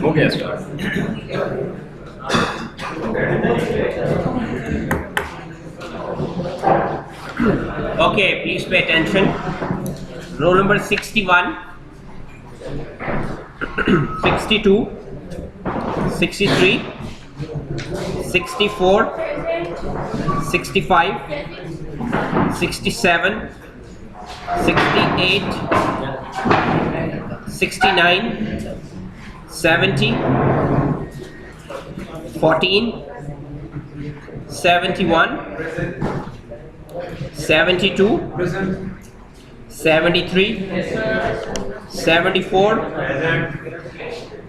Okay, start. Okay, please pay attention. Roll number 61, 62, 63, 64, 65, 67, 68, 69, 70, 14, 71, 72, 73, 74,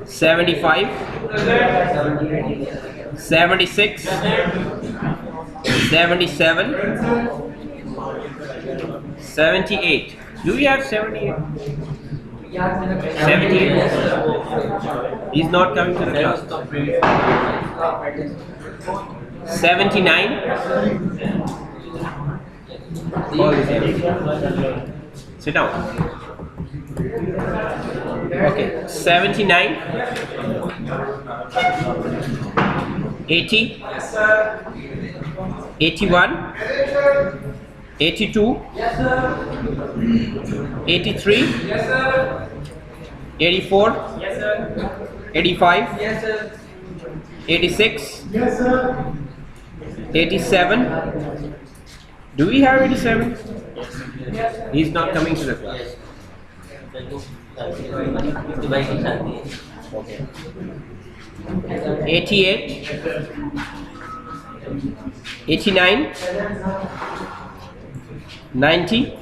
75, 76, 77, 78. Do we have 78? 78? He's not coming to the class. 79. Sit down. Okay. 79. 80. 81. 82. 83. 84. 85. 86. 87. Do we have 87? He's not coming to the class. Okay. 88. 89. 90.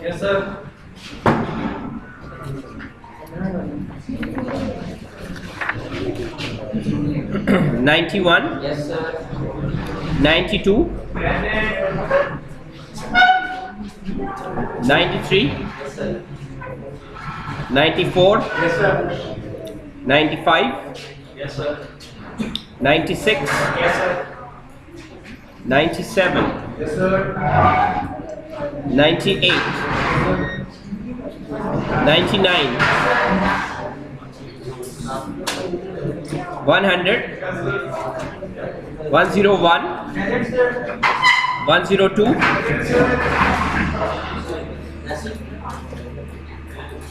91. 92. 93. 94. 95. 96. 97. 98. 99. 100. 101. 102.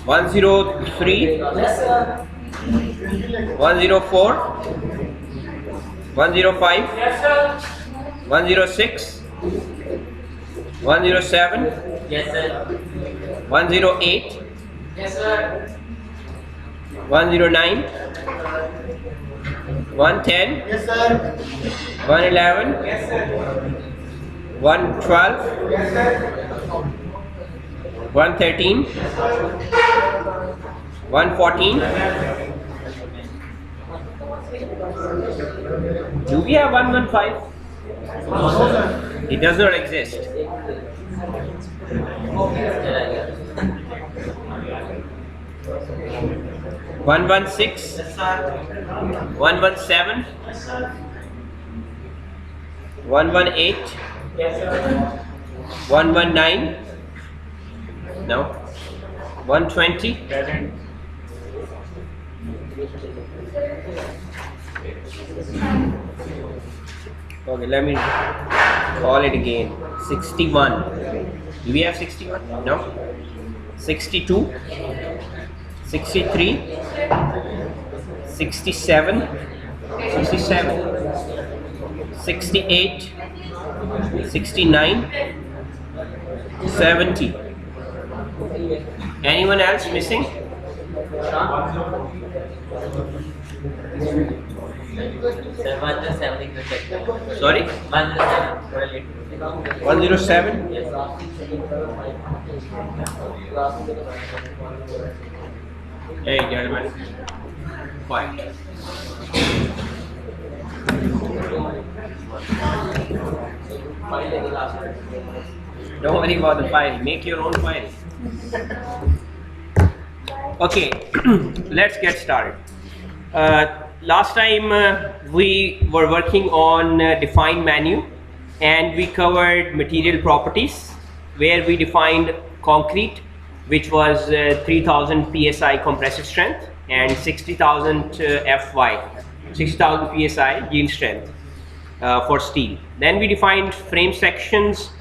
103. 104. 105. 106. 107. 108. 109. 110. 111. 112. 113. 114. Do we have 115? It does not exist. 116. 117. 118. 119. No. 120. Okay, let me call it again. 61. Do we have 61? No. 62. 63. 67. 67. 68. 69. 70. Anyone else missing? Sorry? 107? Hey gentlemen, quiet. Don't worry about the file, make your own file. Okay, let's get started. Last time we were working on defined menu, and we covered material properties where we defined concrete, which was 3000 psi compressive strength and 60,000 Fy, 60,000 psi yield strength for steel. Then we defined frame sections.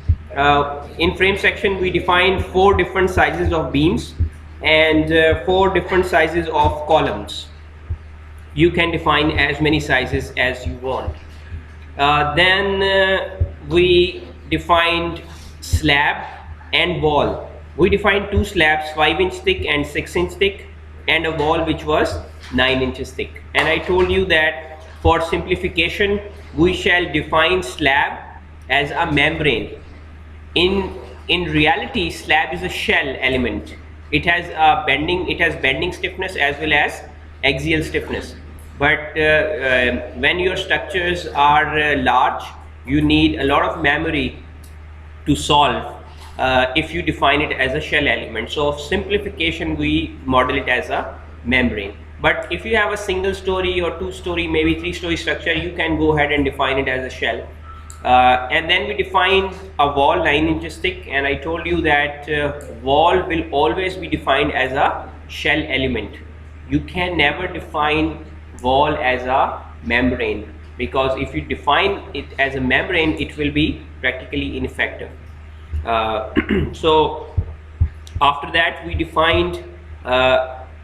In frame section we defined 4 different sizes of beams and 4 different sizes of columns. You can define as many sizes as you want. Then we defined slab and wall. We defined 2 slabs, 5-inch thick and 6-inch thick, and a wall which was 9 inches thick. And I told you that for simplification we shall define slab as a membrane. In reality, slab is a shell element. It has bending stiffness as well as axial stiffness. But when your structures are large, you need a lot of memory to solve if you define it as a shell element. So of simplification, we model it as a membrane. But if you have a single story or 2-story, maybe 3-story structure, you can go ahead and define it as a shell. And then we defined a wall 9 inches thick, and I told you that wall will always be defined as a shell element. You can never define wall as a membrane, because if you define it as a membrane, it will be practically ineffective. So after that we defined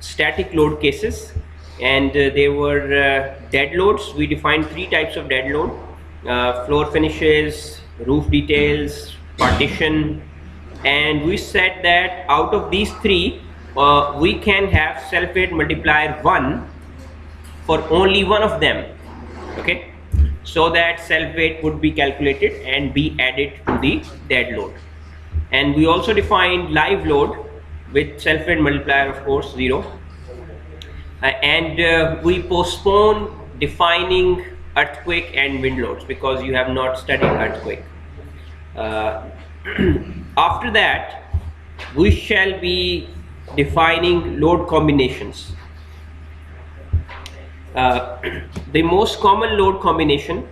static load cases, and they were dead loads. We defined 3 types of dead load: floor finishes, roof details, partition. And we said that out of these 3 we can have self-weight multiplier 1 for only one of them, okay, so that self-weight would be calculated and be added to the dead load. And we also defined live load with self-weight multiplier, of course, 0. And we postpone defining earthquake and wind loads because you have not studied earthquake. After that we shall be defining load combinations. The most common load combination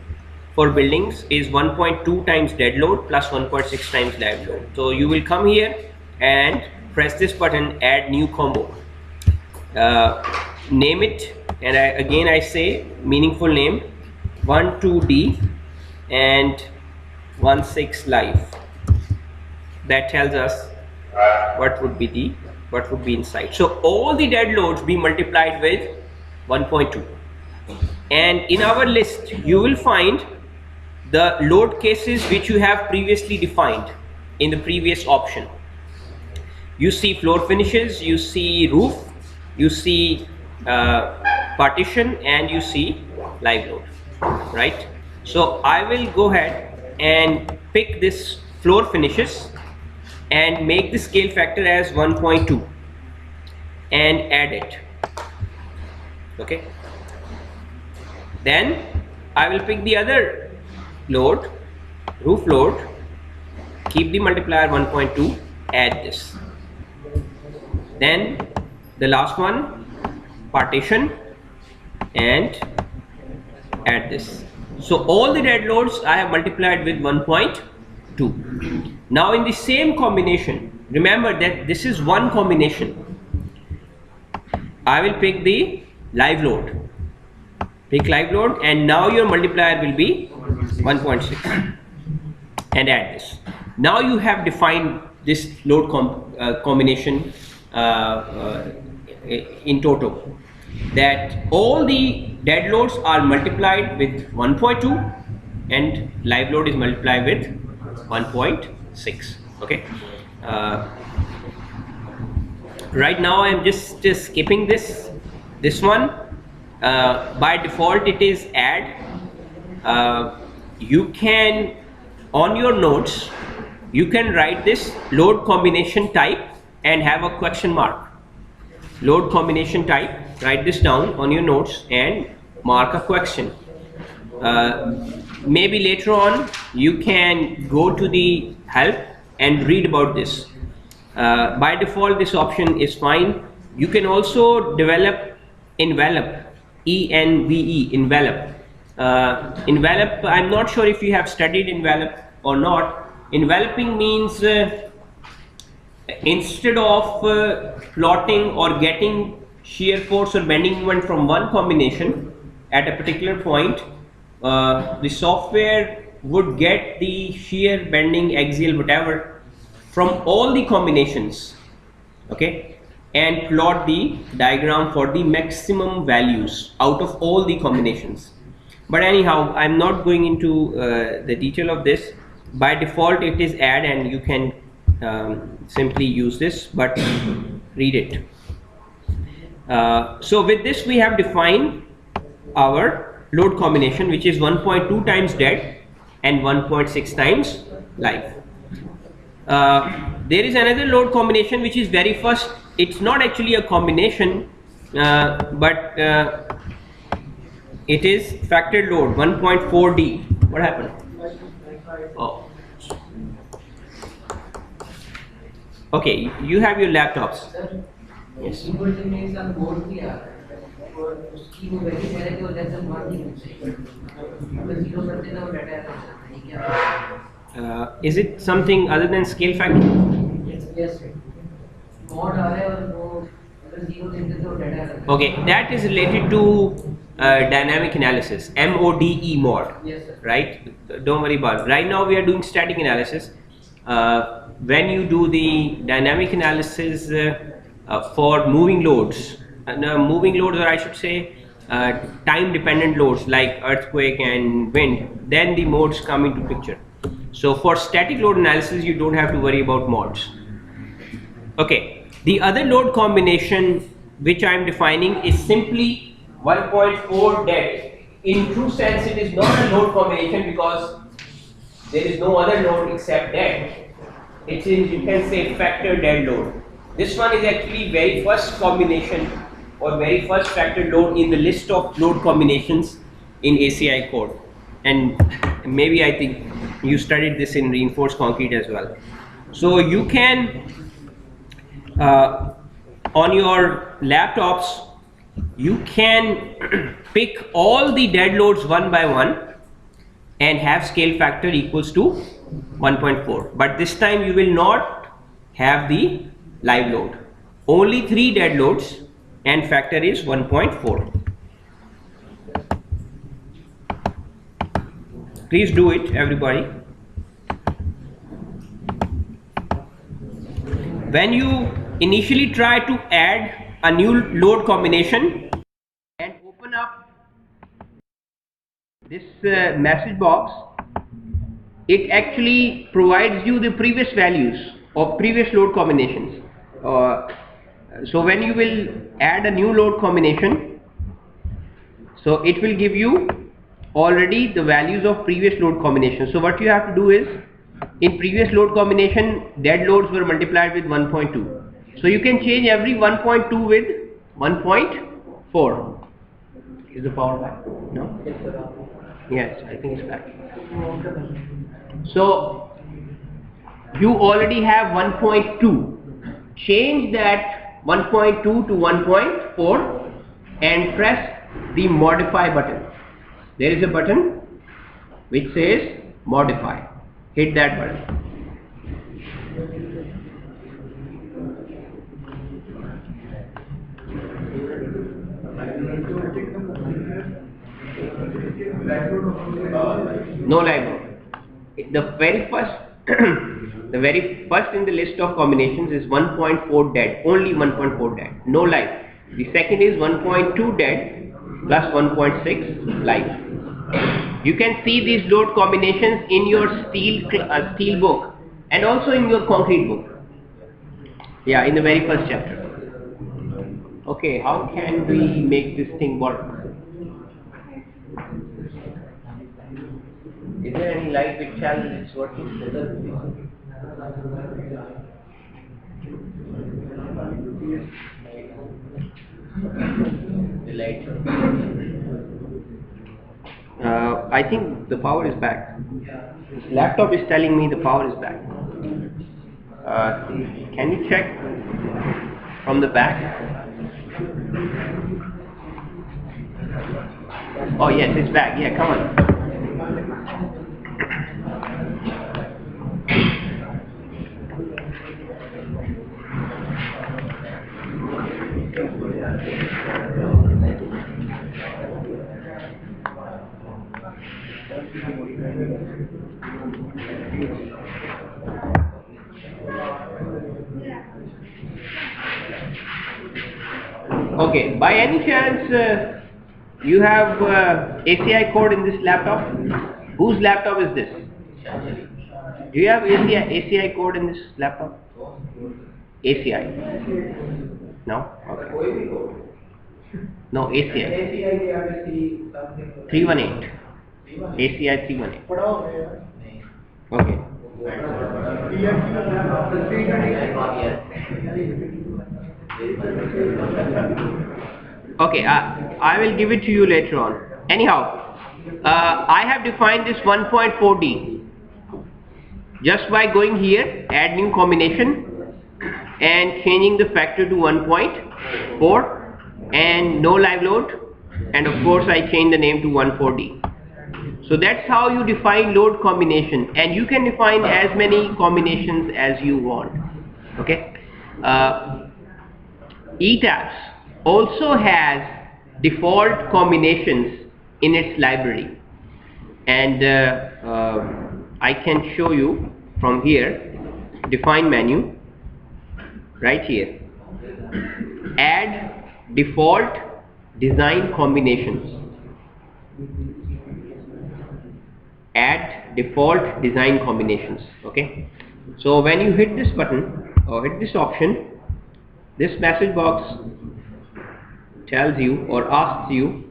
for buildings is 1.2 times dead load plus 1.6 times live load. So you will come here and press this button, add new combo, name it, and again I say meaningful name, 12D and 16 live. That tells us what would be inside. So all the dead loads be multiplied with 1.2, and in our list you will find the load cases which you have previously defined in the previous option. You see floor finishes, you see roof, you see partition, and you see live load, right? So I will go ahead and pick this floor finishes and make the scale factor as 1.2 and add it, okay. Then I will pick the other load, roof load, keep the multiplier 1.2, add this. Then the last one, partition, and add this. So all the dead loads I have multiplied with 1.2. Now in the same combination, remember that this is one combination, I will pick the live load. Pick live load, and now your multiplier will be 1.6 and add this. Now you have defined this load combination in total, that all the dead loads are multiplied with 1.2 and live load is multiplied with 1.6, okay. Right now I am just skipping this one. By default it is add. You can, on your notes, you can write this load combination type and have a question mark. Load combination type, write this down on your notes and mark a question. Maybe later on you can go to the help and read about this. By default this option is fine. You can also develop envelope, ENVE, envelope. Envelope, I'm not sure if you have studied envelope or not. Enveloping means instead of plotting or getting shear force or bending moment from one combination at a particular point, the software would get the shear, bending, axial, whatever from all the combinations, okay, and plot the diagram for the maximum values out of all the combinations. But anyhow, I'm not going into the detail of this. By default it is add, and you can simply use this, but read it. So with this we have defined our load combination, which is 1.2 times dead and 1.6 times live. There is another load combination which is very first. It's not actually a combination, but it is factored load 1.4D. What happened? Oh, okay. You have your laptops. Yes. Is it something other than scale factor? Yes. Okay, that is related to dynamic analysis, MODE mod. Yes, sir. Right? Don't worry about it. Right now we are doing static analysis. When you do the dynamic analysis for moving loads, or I should say time dependent loads like earthquake and wind, then the modes come into picture. So for static load analysis you don't have to worry about mods. Okay, the other load combination which I am defining is simply 1.4 dead. In true sense it is not a load combination because there is no other load except dead. It is, you can say, factor dead load. This one is actually very first combination or very first factor load in the list of load combinations in ACI code, and maybe I think you studied this in reinforced concrete as well. So you can on your laptops you can pick all the dead loads one by one and have scale factor equals to 1.4, but this time you will not have the live load, only 3 dead loads and factor is 1.4. Please do it, everybody. When you initially try to add a new load combination and open up this message box, it actually provides you the previous values of previous load combinations. So when you will add a new load combination, so it will give you already the values of previous load combination. So what you have to do is, in previous load combination dead loads were multiplied with 1.2, so you can change every 1.2 with 1.4. Is the power back? No? Yes, I think it's back. So you already have 1.2. Change that 1.2 to 1.4 and press the modify button. There is a button which says modify. Hit that button. No live load. The very first the very first in the list of combinations is 1.4 dead, only 1.4 dead, no live. The second is 1.2 dead plus 1.6 live. You can see these load combinations in your steel book and also in your concrete book. Yeah, in the very first chapter. Okay, how can we make this thing work? Is there any light which channel is working? The light. I think the power is back. This laptop is telling me the power is back. Can you check from the back? Oh yes, it's back. Yeah, come on. Okay, by any chance you have ACI code in this laptop? Whose laptop is this? Do you have ACI code in this laptop? ACI? No? Okay. No, ACI. 318. ACI 318. Okay. Okay, I will give it to you later on. Anyhow, I have defined this 1.4D just by going here, add new combination and changing the factor to 1.4 and no live load, and of course I change the name to 14D. So that's how you define load combination, and you can define as many combinations as you want. Okay. ETABS also has default combinations in its library, and I can show you from here. Define menu right here, add default design combinations, add default design combinations. Okay, so when you hit this button or hit this option, this message box tells you or asks you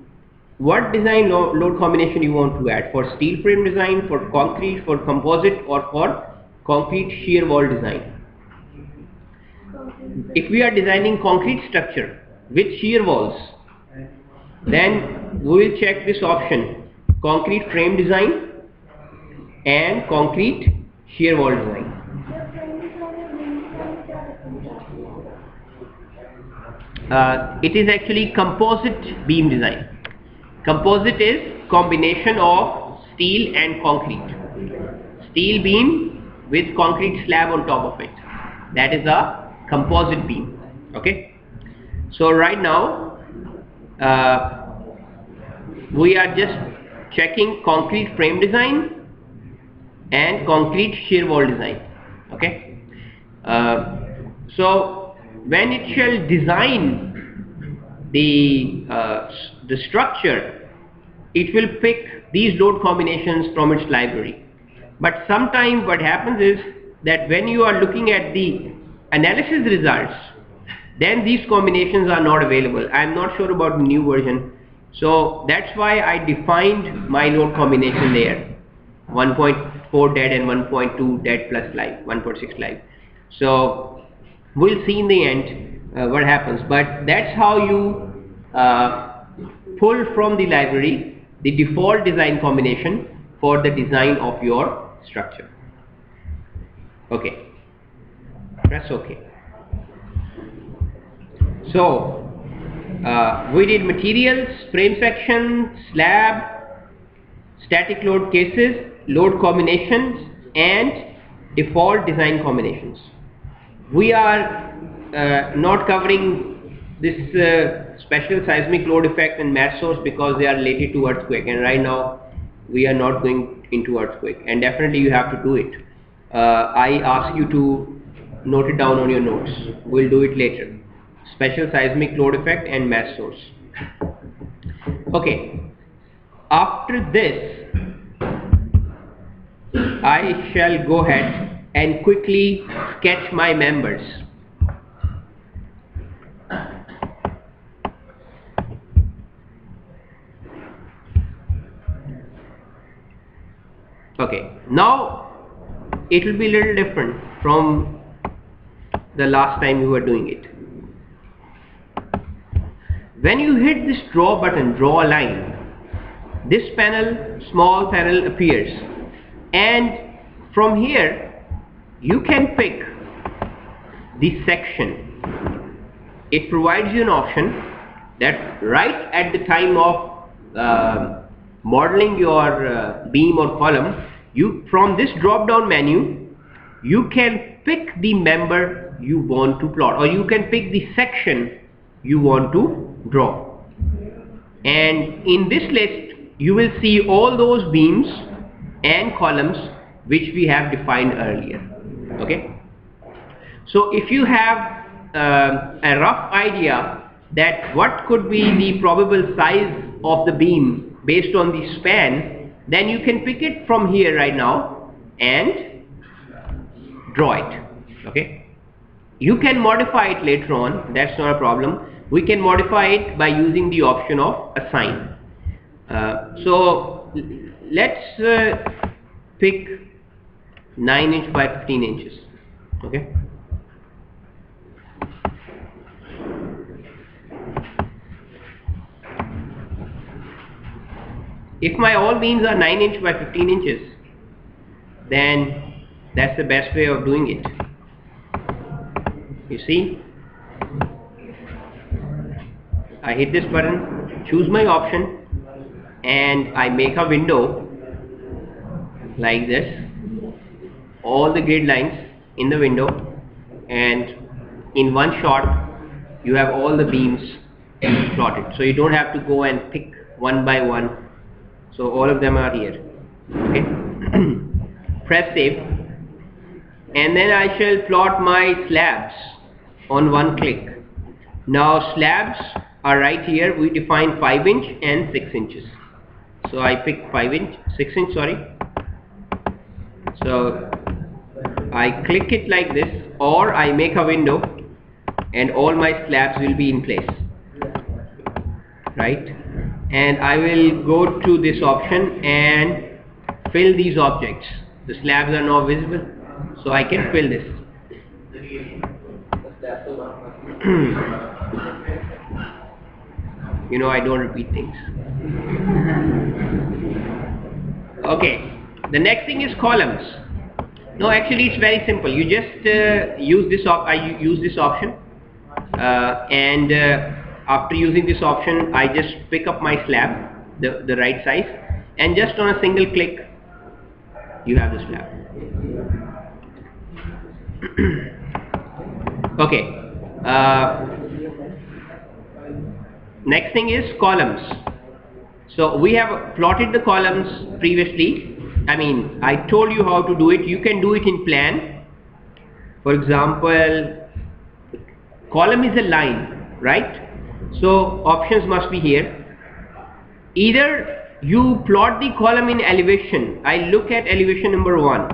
what design load combination you want to add, for steel frame design, for concrete, for composite, or for concrete shear wall design. If we are designing concrete structure with shear walls, then we will check this option, concrete frame design and concrete shear wall design. It is actually composite beam design. Composite is combination of steel and concrete. Steel beam with concrete slab on top of it. That is a composite beam. Okay. So right now we are just checking concrete frame design and concrete shear wall design. Okay. So when it shall design the structure, it will pick these load combinations from its library. But sometimes what happens is that when you are looking at the analysis results, then these combinations are not available. I am not sure about the new version, so that's why I defined my load combination there, 1.4 dead and 1.2 dead plus live, 1.6 live. So we'll see in the end what happens, but that's how you pull from the library the default design combination for the design of your structure. Okay, press OK. So we did materials, frame section, slab, static load cases, load combinations, and default design combinations. We are not covering this special seismic load effect and mass source because they are related to earthquake, and right now we are not going into earthquake, and definitely you have to do it. I ask you to note it down on your notes. We'll do it later. Special seismic load effect and mass source. Okay, after this I shall go ahead and quickly sketch my members. Okay, now it will be a little different from the last time we were doing it. When you hit this draw button, draw a line, this panel, small panel appears, and from here you can pick the section. It provides you an option that right at the time of modeling your beam or column, you from this drop down menu you can pick the member you want to plot, or you can pick the section you want to draw. And in this list you will see all those beams and columns which we have defined earlier. Okay, so if you have a rough idea that what could be the probable size of the beam based on the span, then you can pick it from here right now and draw it. Okay, you can modify it later on, that's not a problem. We can modify it by using the option of assign. So let's pick 9 inch by 15 inches. Okay, if my all beams are 9 inch by 15 inches, then that's the best way of doing it. You see, I hit this button, choose my option, and I make a window like this, all the grid lines in the window, and in one shot you have all the beams plotted, so you don't have to go and pick one by one. So all of them are here. Okay. Press save, and then I shall plot my slabs on one click. Now slabs are right here. We define 5 inch and 6 inches. So I pick 6 inch, sorry. So I click it like this, or I make a window and all my slabs will be in place, right? And I will go to this option and fill these objects. The slabs are now visible, so I can fill this. You know, I don't repeat things. Okay, the next thing is columns. No, actually it's very simple. You just use this I use this option, and after using this option I just pick up my slab, the right size, and just on a single click you have the slab. Okay, next thing is columns. So we have plotted the columns previously. I mean, I told you how to do it. You can do it in plan. For example, column is a line, right? So options must be here. Either you plot the column in elevation. I look at elevation number 1.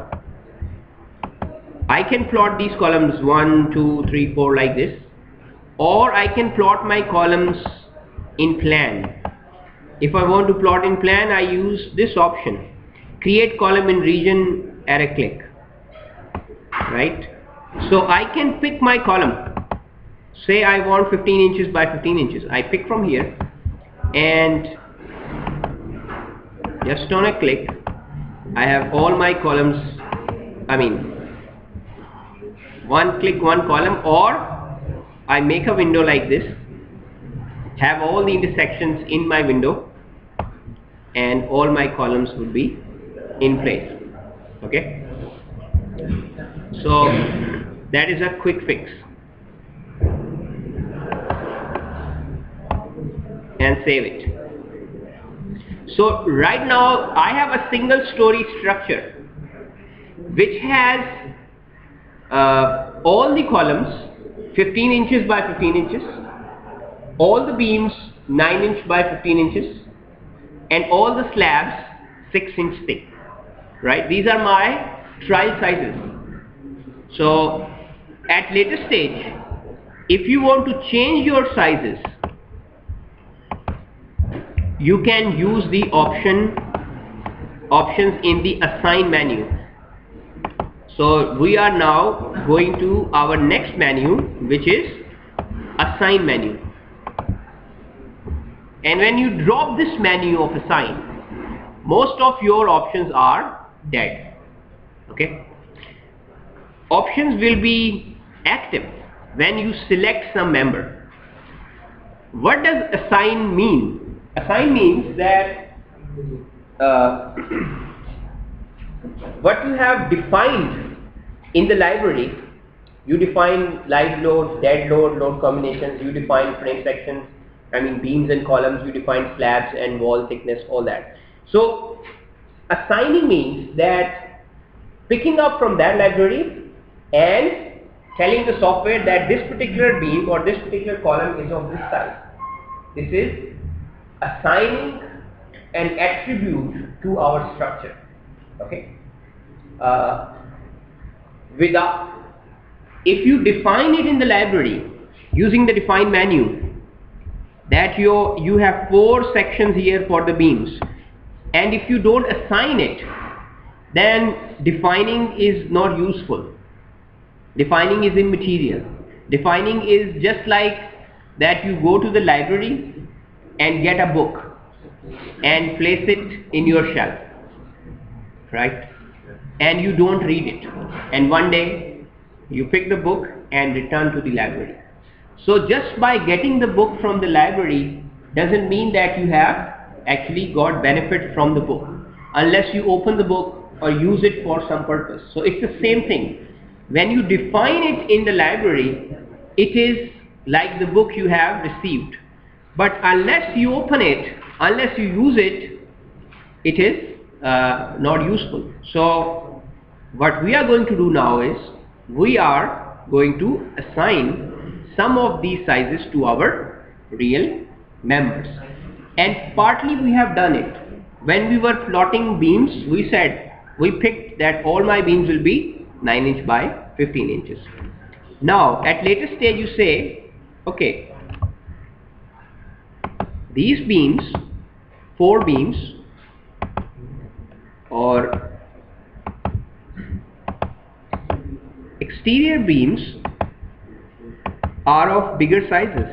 I can plot these columns 1, 2, 3, 4 like this, or I can plot my columns in plan. If I want to plot in plan, I use this option, create column in region at a click, right? So I can pick my column. Say I want 15 inches by 15 inches. I pick from here, and just on a click I have all my columns. I mean, one click, one column, or I make a window like this, have all the intersections in my window, and all my columns would be in place. Okay, so that is a quick fix. And save it. So right now I have a single story structure which has all the columns 15 inches by 15 inches, all the beams 9 inch by 15 inches, and all the slabs 6 inch thick, right? These are my trial sizes. So at later stage, if you want to change your sizes, you can use the options in the assign menu. So we are now going to our next menu, which is assign menu. And when you drop this menu of assign, most of your options are dead. Okay, options will be active when you select some member. What does assign mean? Assign means that what you have defined in the library, You define live load, dead load, load combinations, you define frame sections, beams and columns, you define slabs and wall thickness, all that. So assigning means that picking up from that library and telling the software that this particular beam or this particular column is of this size. This is assigning an attribute to our structure. Okay. If you define it in the library using the define menu, that you have 4 sections here for the beams, and if you don't assign it, then defining is not useful. Defining is immaterial. Defining is just like that you go to the library and get a book and place it in your shelf, right? And you don't read it, and one day you pick the book and return to the library. So just by getting the book from the library doesn't mean that you have actually got benefit from the book, unless you open the book or use it for some purpose. So it's the same thing. When you define it in the library, it is like the book you have received, but unless you open it, unless you use it, it is not useful. So what we are going to do now is we are going to assign some of these sizes to our real members, and partly we have done it. When we were plotting beams, we picked that all my beams will be 9 inch by 15 inches. Now at later stage you say, okay, these beams, 4 beams or exterior beams are of bigger sizes.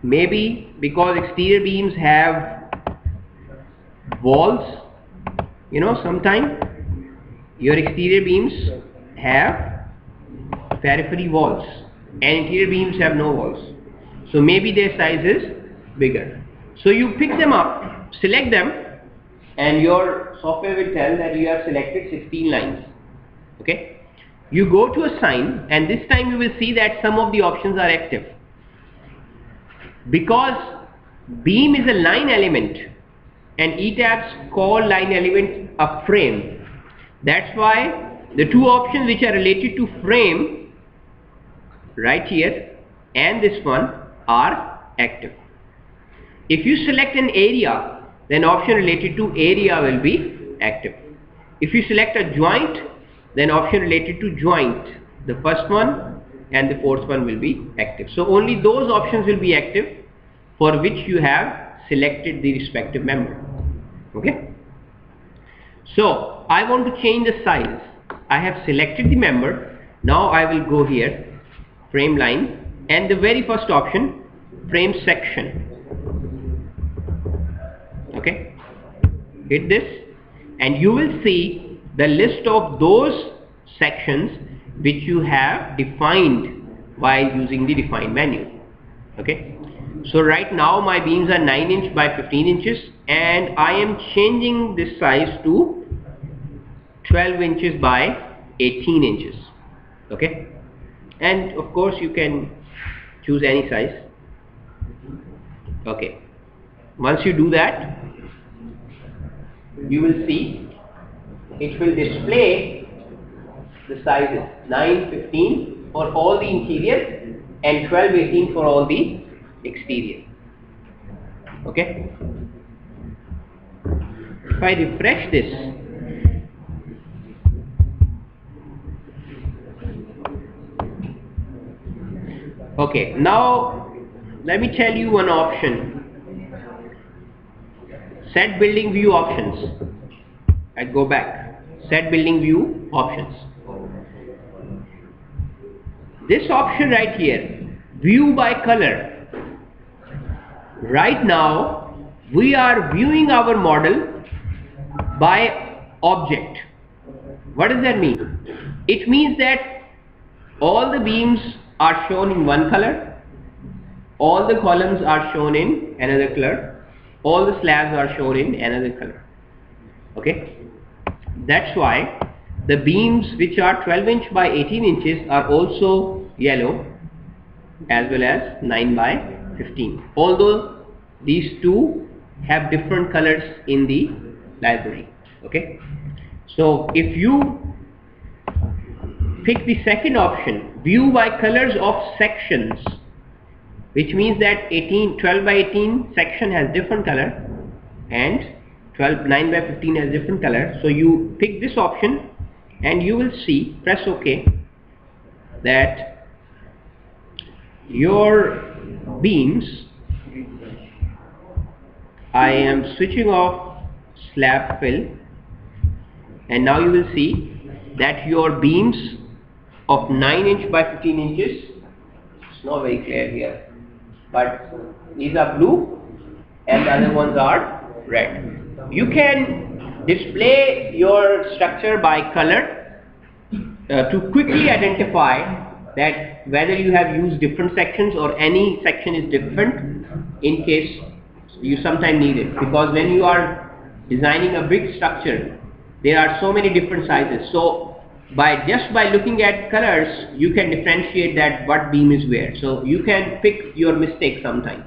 Maybe because exterior beams have walls, sometimes your exterior beams have periphery walls and interior beams have no walls. So maybe their size is bigger. So you pick them up, select them, and your software will tell that you have selected 16 lines. Okay. You go to assign, and this time you will see that some of the options are active. Because beam is a line element and ETABS call line element a frame. That's why the 2 options which are related to frame right here and this one are active. If you select an area, then option related to area will be active. If you select a joint, then option related to joint, the first one and the 4th one will be active. So only those options will be active for which you have selected the respective member. Okay. So I want to change the size. I have selected the member. Now I will go here, frame line, and the very first option, frame section. Okay. Hit this, and you will see the list of those sections which you have defined while using the define menu. Okay. So right now my beams are 9 inch by 15 inches and I am changing this size to 12 inches by 18 inches. Okay. And of course you can choose any size. Okay. Once you do that, you will see it will display the sizes 9, 15 for all the interior and 12, 18 for all the exterior. Okay. If I refresh this, okay, now let me tell you one option. Set building view options. I go back. Set building view options. This option right here, view by color. Right now we are viewing our model by object. What does that mean? It means that all the beams are shown in one color, all the columns are shown in another color, all the slabs are shown in another color. Okay. That's why the beams which are 12 inch by 18 inches are also yellow, as well as 9 by 15, although these two have different colors in the library. Okay, so if you pick the second option, view by colors of sections, which means that 12 by 18 section has different color and 9 by 15 has different color. So you pick this option and you will see, press OK, that your beams, I am switching off slab fill, and now you will see that your beams of 9 inch by 15 inches, it's not very clear here, but these are blue and the other ones are red. You can display your structure by color to quickly identify that whether you have used different sections or any section is different, in case you sometimes need it, because when you are designing a big structure there are so many different sizes. So just by looking at colors you can differentiate that what beam is where, so you can pick your mistake sometime.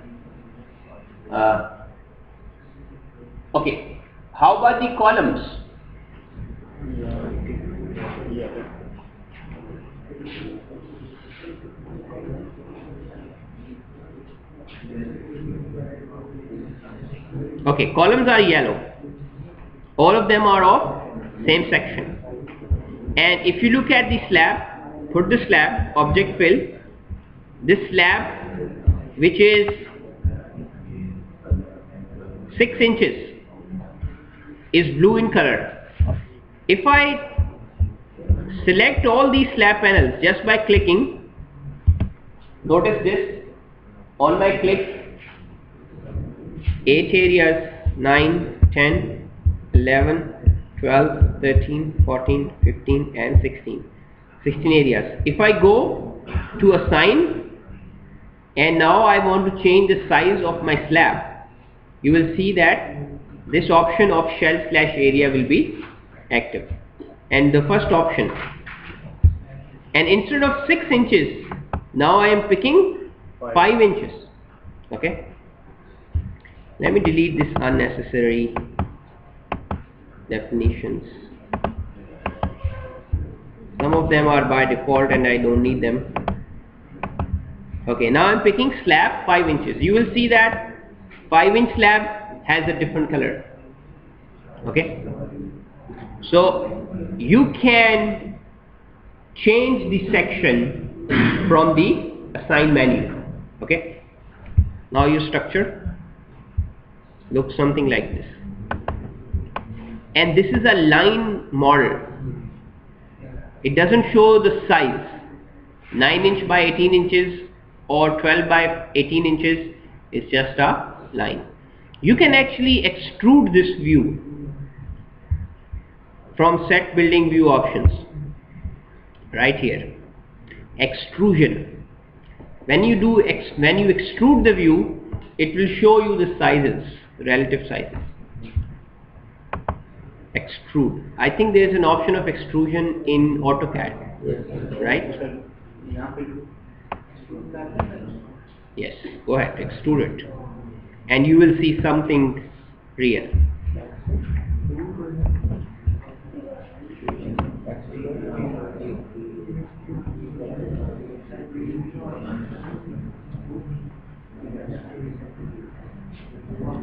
Okay, how about the columns? Okay, columns are yellow. All of them are of same section. And if you look at the slab, put the slab, object fill, this slab which is 6 inches is blue in color. If I select all these slab panels just by clicking, notice this, on my click 8 areas, 9, 10, 11, 12, 13, 14, 15 and 16 areas. If I go to assign and now I want to change the size of my slab, you will see that this option of shelf/area will be active, and the first option, and instead of 6 inches now I am picking 5 inches. Okay, let me delete this unnecessary definitions. Some of them are by default and I don't need them. Okay, now I'm picking slab 5 inches. You will see that 5-inch slab has a different color. Okay, so you can change the section from the assign menu. Okay, now your structure looks something like this, and this is a line model. It doesn't show the size, 9 inch by 18 inches or 12 by 18 inches, is just a line. You can actually extrude this view from set building view options right here, extrusion. When you extrude the view, it will show you the sizes, relative sizes. Extrude, I think there is an option of extrusion in AutoCAD, right? Yes, go ahead, extrude it and you will see something real.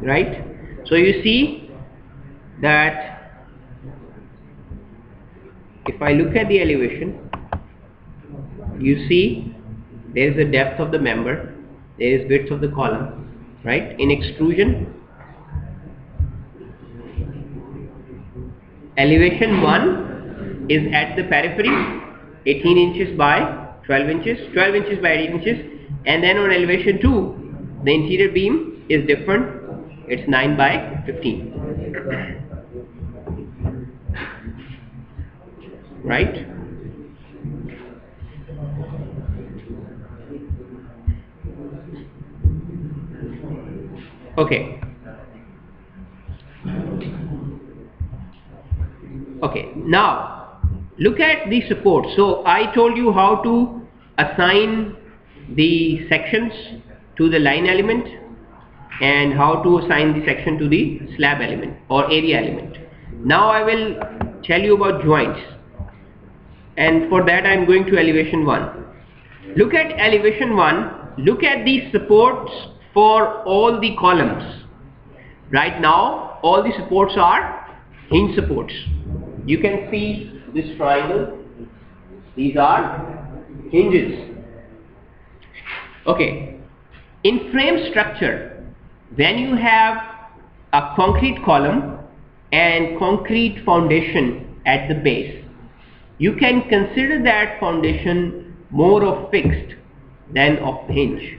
Right? So you see that if I look at the elevation, you see there is the depth of the member, there is width of the column. Right? In extrusion, elevation 1 is at the periphery, 18 inches by 12 inches, 12 inches by 18 inches, and then on elevation 2, the interior beam is different, it's 9 by 15. Right? Okay. Okay, now look at the support. So I told you how to assign the sections to the line element and how to assign the section to the slab element or area element. Now I will tell you about joints, and for that I am going to elevation 1. Look at elevation 1, look at the supports for all the columns. Right now all the supports are hinge supports. You can see this triangle, these are hinges. Okay, in frame structure, when you have a concrete column and concrete foundation at the base, you can consider that foundation more of fixed than of hinge.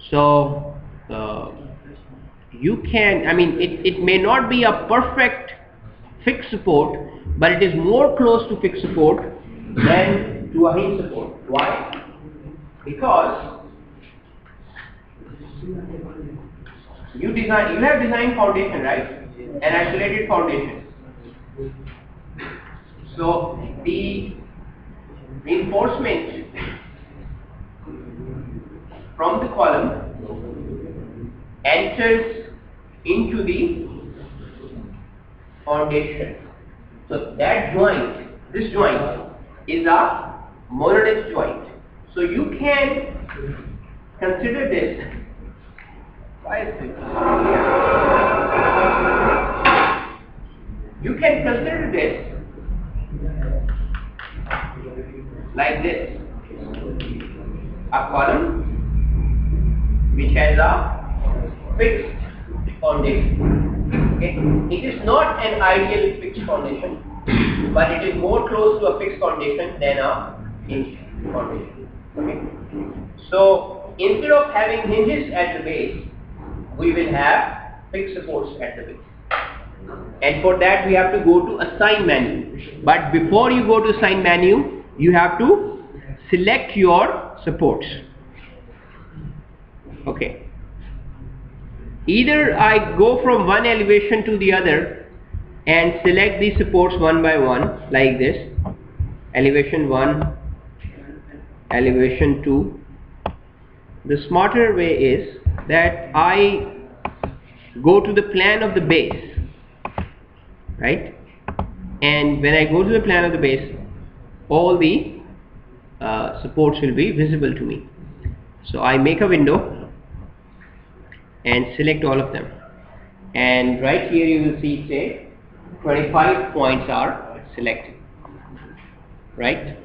So you can, I mean, it may not be a perfect fixed support, but it is more close to fixed support than to a hinge support. Why? Because you have designed foundation, right? An isolated foundation. So the reinforcement from the column enters into the foundation. So that joint, this joint, is a monolith joint. So you can consider this. Why is this? You can consider this like this: a column which has a fixed foundation. Okay? It is not an ideal fixed foundation, but it is more close to a fixed foundation than a hinge foundation. Okay? So instead of having hinges at the base, we will have fixed supports at the base. And for that we have to go to assign menu. But before you go to assign menu, you have to select your supports. Okay. Either I go from one elevation to the other and select these supports one by one like this: elevation 1, elevation 2. The smarter way is that I go to the plan of the base, right? And when I go to the plan of the base, all the supports will be visible to me. So I make a window and select all of them, and right here you will see, say, 25 points are selected, right?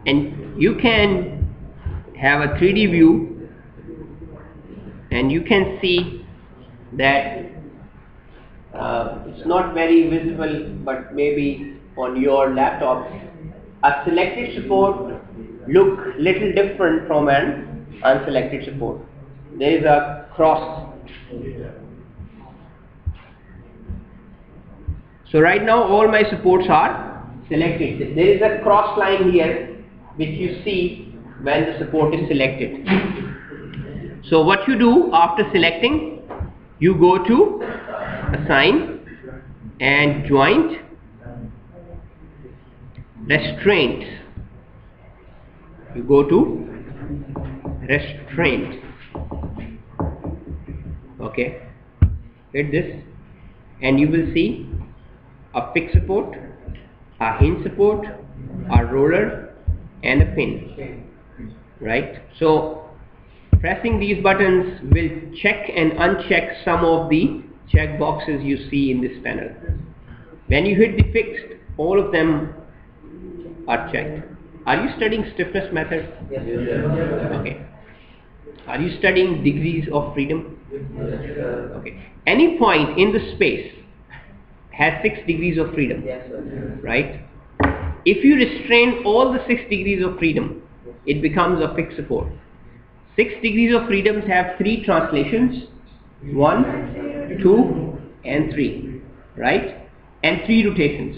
And you can have a 3D view and you can see that it's not very visible, but maybe on your laptop a selected support look little different from an unselected support. There is a cross. So right now all my supports are selected. There is a cross line here which you see when the support is selected. So what you do after selecting, you go to assign and joint, restraint. You go to restraint. Okay, hit this and you will see a fixed support, a hinge support, a roller and a pin, right? So pressing these buttons will check and uncheck some of the check boxes you see in this panel. When you hit the fixed, all of them are checked. Are you studying stiffness method? Yes. Okay. Are you studying degrees of freedom? Yes. Okay. Any point in the space has 6 degrees of freedom, Yes, sir. right? If you restrain all the 6 degrees of freedom, it becomes a fixed support. 6 degrees of freedoms have 3 translations: 1, 2 and 3, right? And 3 rotations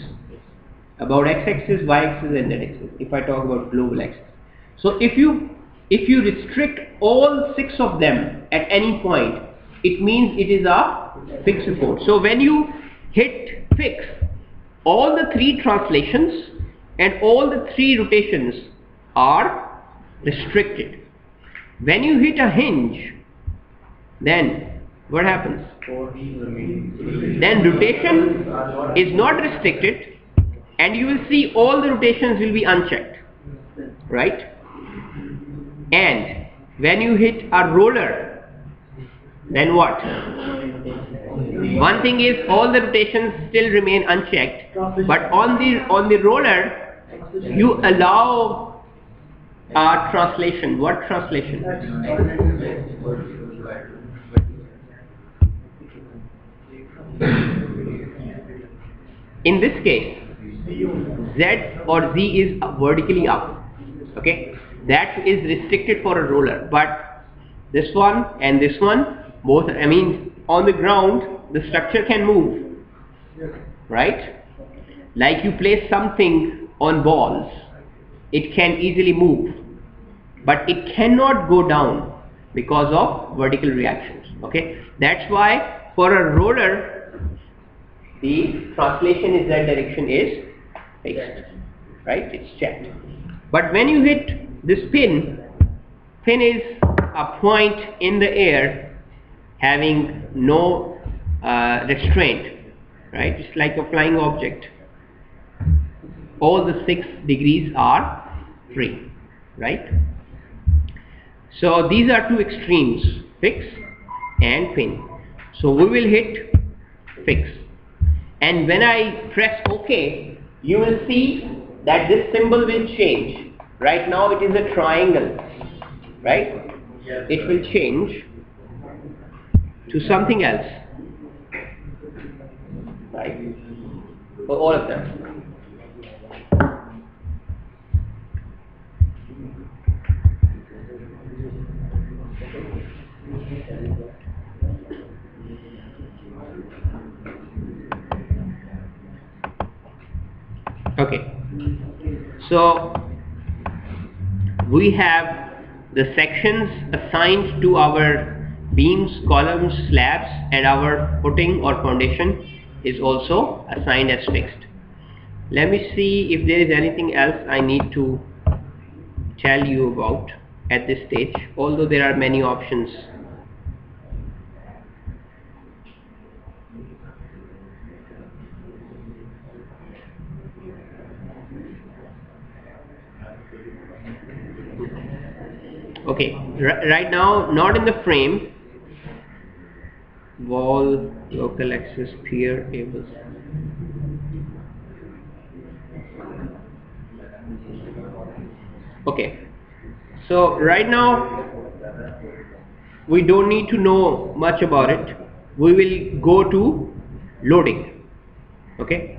about x-axis, y-axis and z-axis, if I talk about global axis. So if you restrict all 6 of them at any point, it means it is a fixed support. So when you hit fix, all the three translations and all the three rotations are restricted. When you hit a hinge, then what happens? Then rotation is not restricted, and you will see all the rotations will be unchecked, right? And when you hit a roller, then what? One thing is all the rotations still remain unchecked, but on the roller you allow a translation. What translation? In this case, Z or Z is vertically up. Okay, that is restricted for a roller, but this one and this one, both, I mean, on the ground the structure can move, right? Like you place something on balls, it can easily move, but it cannot go down because of vertical reactions. Okay, that's why for a roller the translation in that direction is fixed, right? It's checked. But when you hit this pin is a point in the air having no restraint, right? It's like a flying object. All the 6 degrees are free, right? So these are two extremes, fix and pin. So we will hit fix, and when I press OK, you will see that this symbol will change. Right now it is a triangle, right? It will change to something else, right? For all of them. Okay, so we have the sections assigned to our beams, columns, slabs, and our footing or foundation is also assigned as fixed. Let me see if there is anything else I need to tell you about at this stage, although there are many options. Okay, right now, not in the frame, wall, local axis, pier, tables. Okay, so right now we don't need to know much about it. We will go to loading. Okay,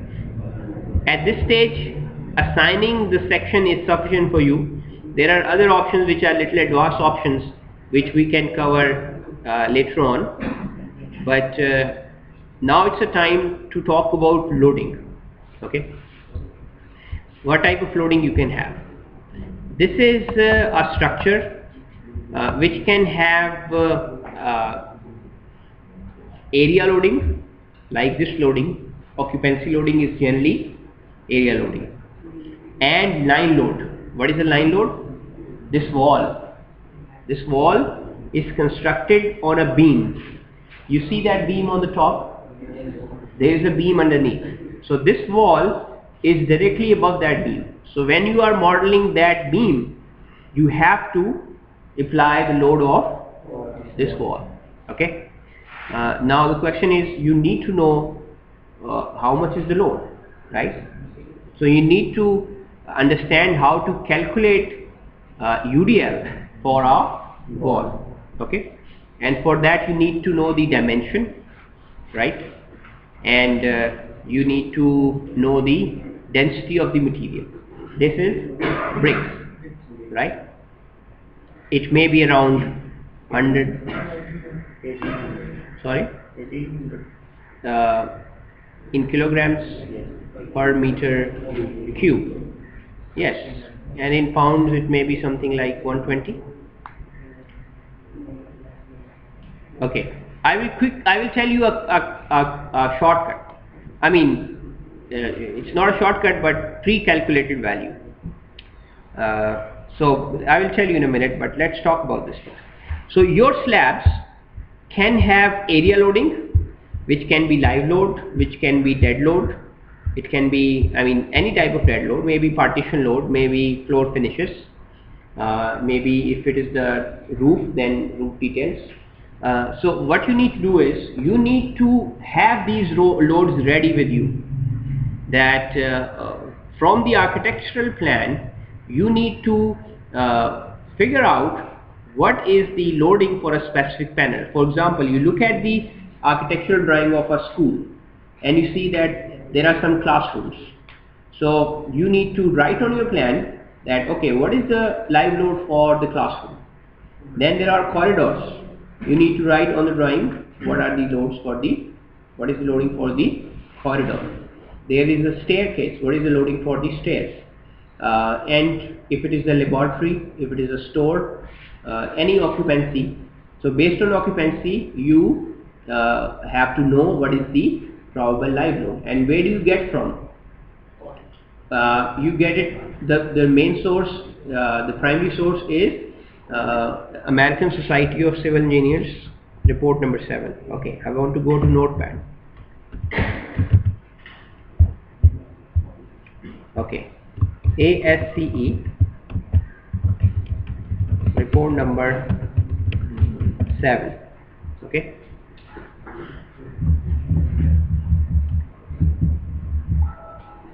at this stage assigning the section is sufficient for you. There are other options which are little advanced options which we can cover later on, but now it's a time to talk about loading. Okay, what type of loading you can have? This is a structure which can have area loading, like this loading. Occupancy loading is generally area loading, and line load. What is a line load? This wall is constructed on a beam. You see that beam on the top? There is a beam underneath. So this wall is directly above that beam. So when you are modeling that beam, you have to apply the load of this wall. Okay. Now the question is, you need to know how much is the load, right? So you need to understand how to calculate UDL for a wall. Okay, and for that you need to know the dimension, right? And you need to know the density of the material. This is bricks, right? It may be around 100, sorry, in kilograms per meter cube. Yes, and in pounds it may be something like 120. Okay, I will tell you a shortcut. I mean, it's not a shortcut but pre-calculated value. So I will tell you in a minute, but let's talk about this. So your slabs can have area loading, which can be live load, which can be dead load. It can be, I mean, any type of dead load, maybe partition load, maybe floor finishes, maybe if it is the roof, then roof details. So what you need to do is, you need to have these loads ready with you, that from the architectural plan, you need to figure out what is the loading for a specific panel. For example, you look at the architectural drawing of a school and you see that there are some classrooms. So you need to write on your plan that, okay, what is the live load for the classroom? Then there are corridors. You need to write on the drawing what are the loads for the, what is the loading for the corridor. There is a staircase, what is the loading for the stairs? And if it is a laboratory, if it is a store, any occupancy. So based on occupancy, you have to know what is the probable live load. And where do you get from? You get it, the main source, the primary source is American Society of Civil Engineers, report number 7. Okay, I want to go to notepad. Okay, ASCE, report number 7. Okay.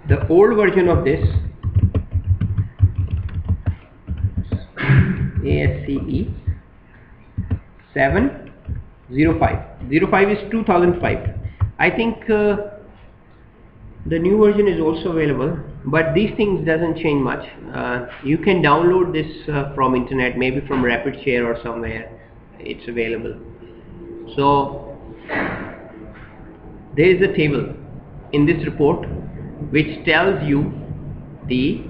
The old version of this, ASCE 705. 05 is 2005. I think the new version is also available, but these things doesn't change much. You can download this from internet, maybe from RapidShare or somewhere. It's available. So there is a table in this report which tells you the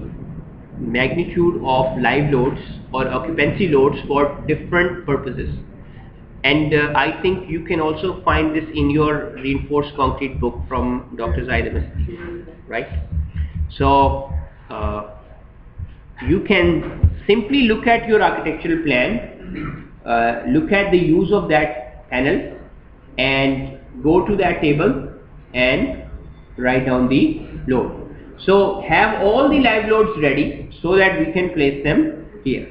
magnitude of live loads or occupancy loads for different purposes. And I think you can also find this in your reinforced concrete book from Dr. Zaid Ahmed, right? So you can simply look at your architectural plan, look at the use of that panel and go to that table and write down the load. So have all the live loads ready so that we can place them here.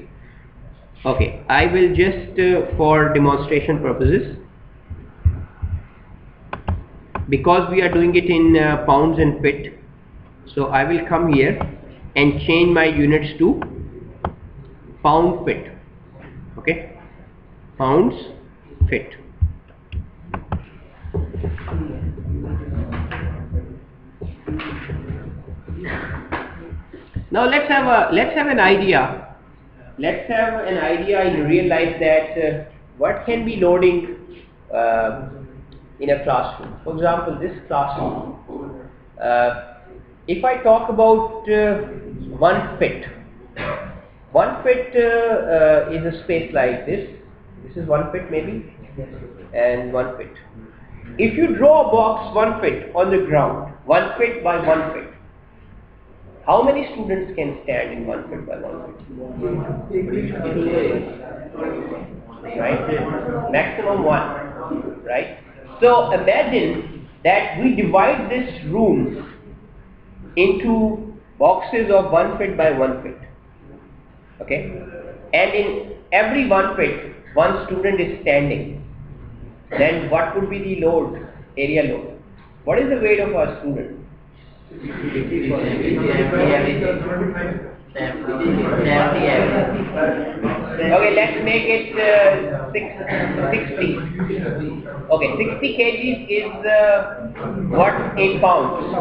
Okay, I will just for demonstration purposes, because we are doing it in pounds and feet, so I will come here and change my units to pound feet. Okay, pounds feet. Now let's have an idea. Let's have an idea in real life that what can be loading in a classroom. For example, this classroom. If I talk about 1 foot, 1 foot is a space like this. This is 1 foot maybe, and 1 foot. If you draw a box 1 foot on the ground, 1 foot by 1 foot, how many students can stand in 1 foot by 1 foot? Right? Maximum 1. Right? So imagine that we divide this room into boxes of 1 foot by 1 foot. Okay? And in every 1 foot, 1 student is standing. Then what would be the load, area load? What is the weight of our student? Okay, let's make it 60. Okay, 60 kgs is what in pounds?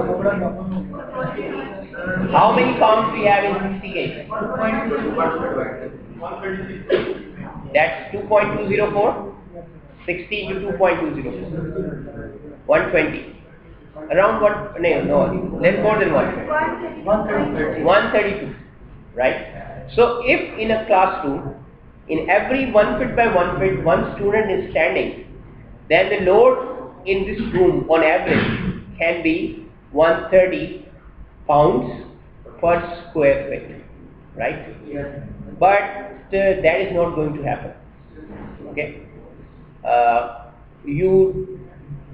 How many pounds we have in 60 kgs? That's 2.204. 60 into 2.204. 120. Around what? No, less more than 1. 132. Right? So if in a classroom, in every 1 foot by 1 foot, 1 student is standing, then the load in this room on average can be 130 pounds per square feet, right? But that is not going to happen. Okay, you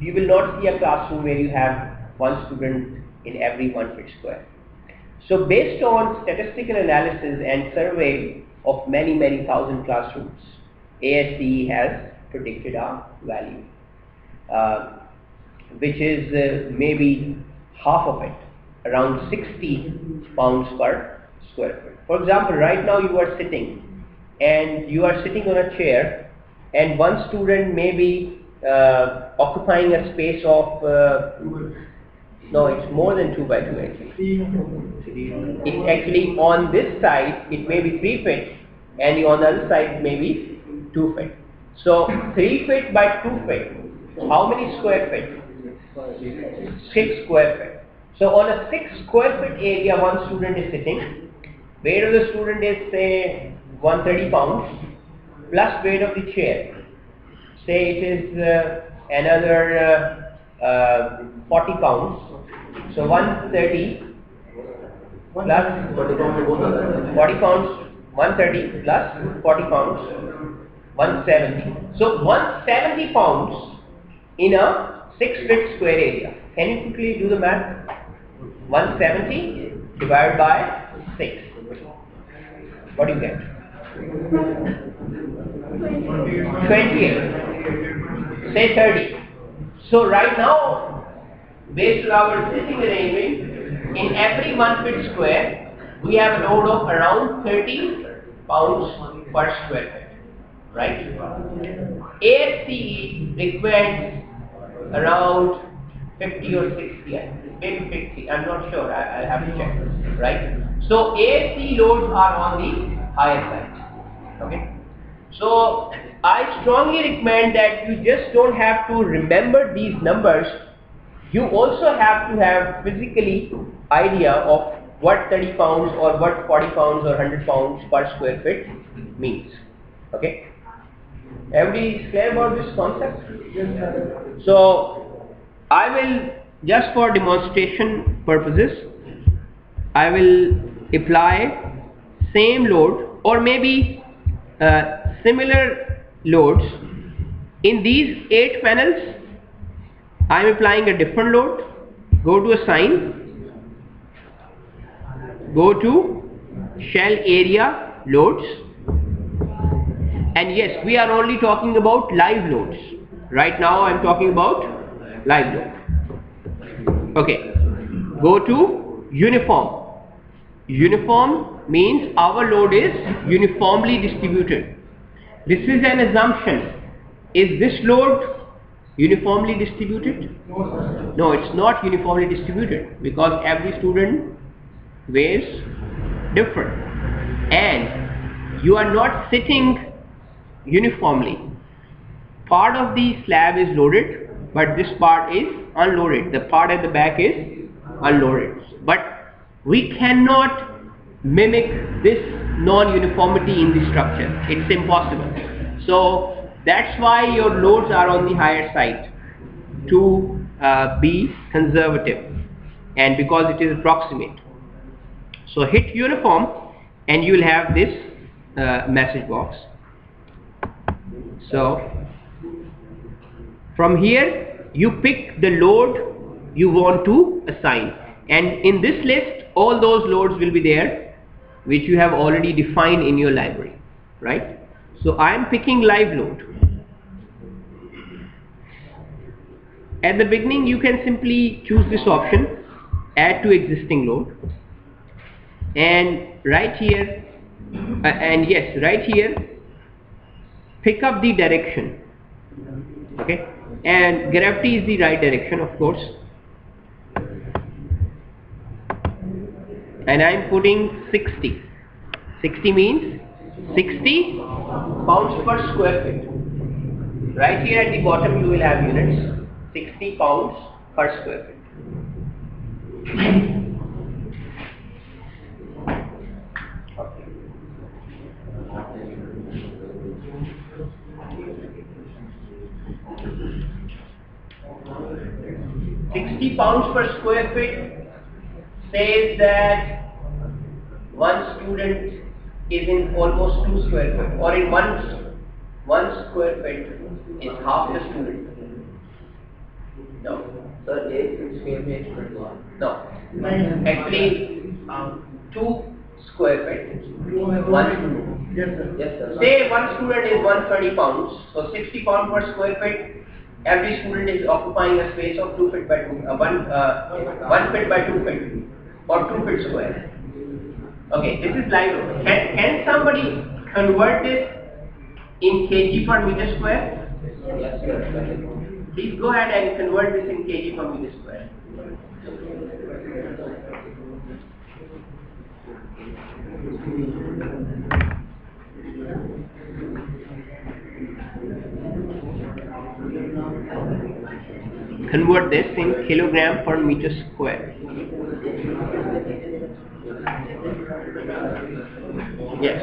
will not see a classroom where you have one student in every 1 feet square. So based on statistical analysis and survey of many thousand classrooms, ASCE has predicted a value, which is maybe half of it, around 60 pounds per square foot. For example, right now you are sitting on a chair, and one student may be occupying a space of no, it's more than 2 by 2 actually. It's actually on this side it may be 3 feet, and on the other side it may be 2 feet. So 3 feet by 2 feet, how many square feet? 6 square feet. So on a 6 square feet area one student is sitting. Weight of the student is say 130 pounds plus weight of the chair. Say it is another 40 pounds. So 130 plus 40 pounds, 130 plus 40 pounds, 170. So 170 pounds in a 6 feet square area. Can you quickly do the math? 170 divided by 6. What do you get? 28. Say 30. So right now, based on our sitting arrangement, in every 1 feet square, we have a load of around 30 pounds per square feet. Right? ASCE requires around 50 or 60, maybe 50, I'm not sure, I'll have to check, right? So ASCE loads are on the higher side, okay? So I strongly recommend that you just don't have to remember these numbers, you also have to have physically idea of what 30 pounds or what 40 pounds or 100 pounds per square feet means, okay? Everybody is clear about this concept? So I will, just for demonstration purposes, I will apply same load or maybe similar loads in these 8 panels. I am applying a different load. Go to assign, go to shell area loads, and yes, we are only talking about live loads. Right now I am talking about live load. Okay, go to uniform. Uniform means our load is uniformly distributed. This is an assumption. Is this load uniformly distributed? No, it's not uniformly distributed because every student weighs different and you are not sitting uniformly. Part of the slab is loaded, but this part is unloaded. The part at the back is unloaded. But we cannot mimic this non-uniformity in the structure. It's impossible. So that's why your loads are on the higher side to be conservative and because it is approximate. So hit uniform and you will have this message box. So from here you pick the load you want to assign, and in this list all those loads will be there which you have already defined in your library, right? So I am picking live load. At the beginning you can simply choose this option, add to existing load, and right here right here pick up the direction, okay, and gravity is the right direction of course, and I am putting 60. 60 means 60 pounds per square feet. Right here at the bottom you will have units, 60 pounds per square feet. 60 pounds per square feet says that one student is in almost 2 square feet, or in one square feet is half the student. No. Sir, 8 square meter per block. No. Actually, 2 square feet. One student. Yes, sir. Yes, sir. Say one student is 130 pounds, so 60 pounds per square feet. Every student is occupying a space of 2 feet by 2, 1 feet by 2 feet, or 2 feet square. Okay, this is live. Can somebody convert this in kg per meter square? Yes, sir. Please go ahead and convert this in kg per meter square. Convert this in kilogram per meter square. Yes.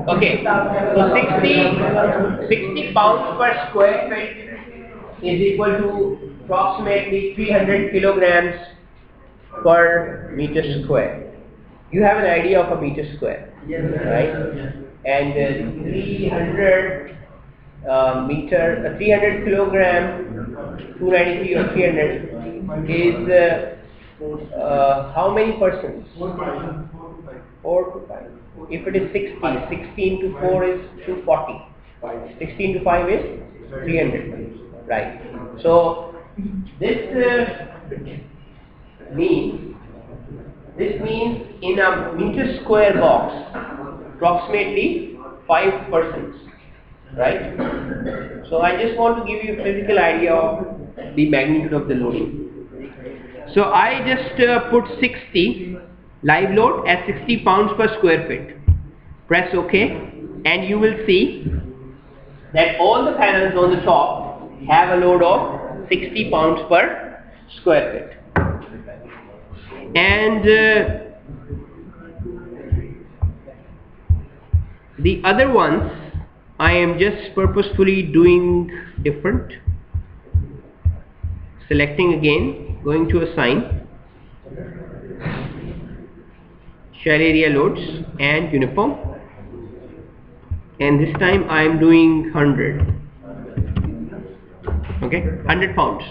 Okay, so 60 pounds per square feet is equal to approximately 300 kilograms per meter square. You have an idea of a meter square, right? And 300 kilogram, 293 or 300 is how many persons? 4 to 5. If it is 60, 16 to 4 is 240. 16 to 5 is 300. Right. So this means in a meter square box, approximately 5 persons. Right. So I just want to give you a physical idea of the magnitude of the loading. So I just put 60 live load at 60 pounds per square feet. Press OK, and you will see that all the panels on the top have a load of 60 pounds per square feet. And the other ones I am just purposefully doing different. Selecting again, going to assign. shell area loads and uniform, and this time I am doing 100. Okay, 100 pounds.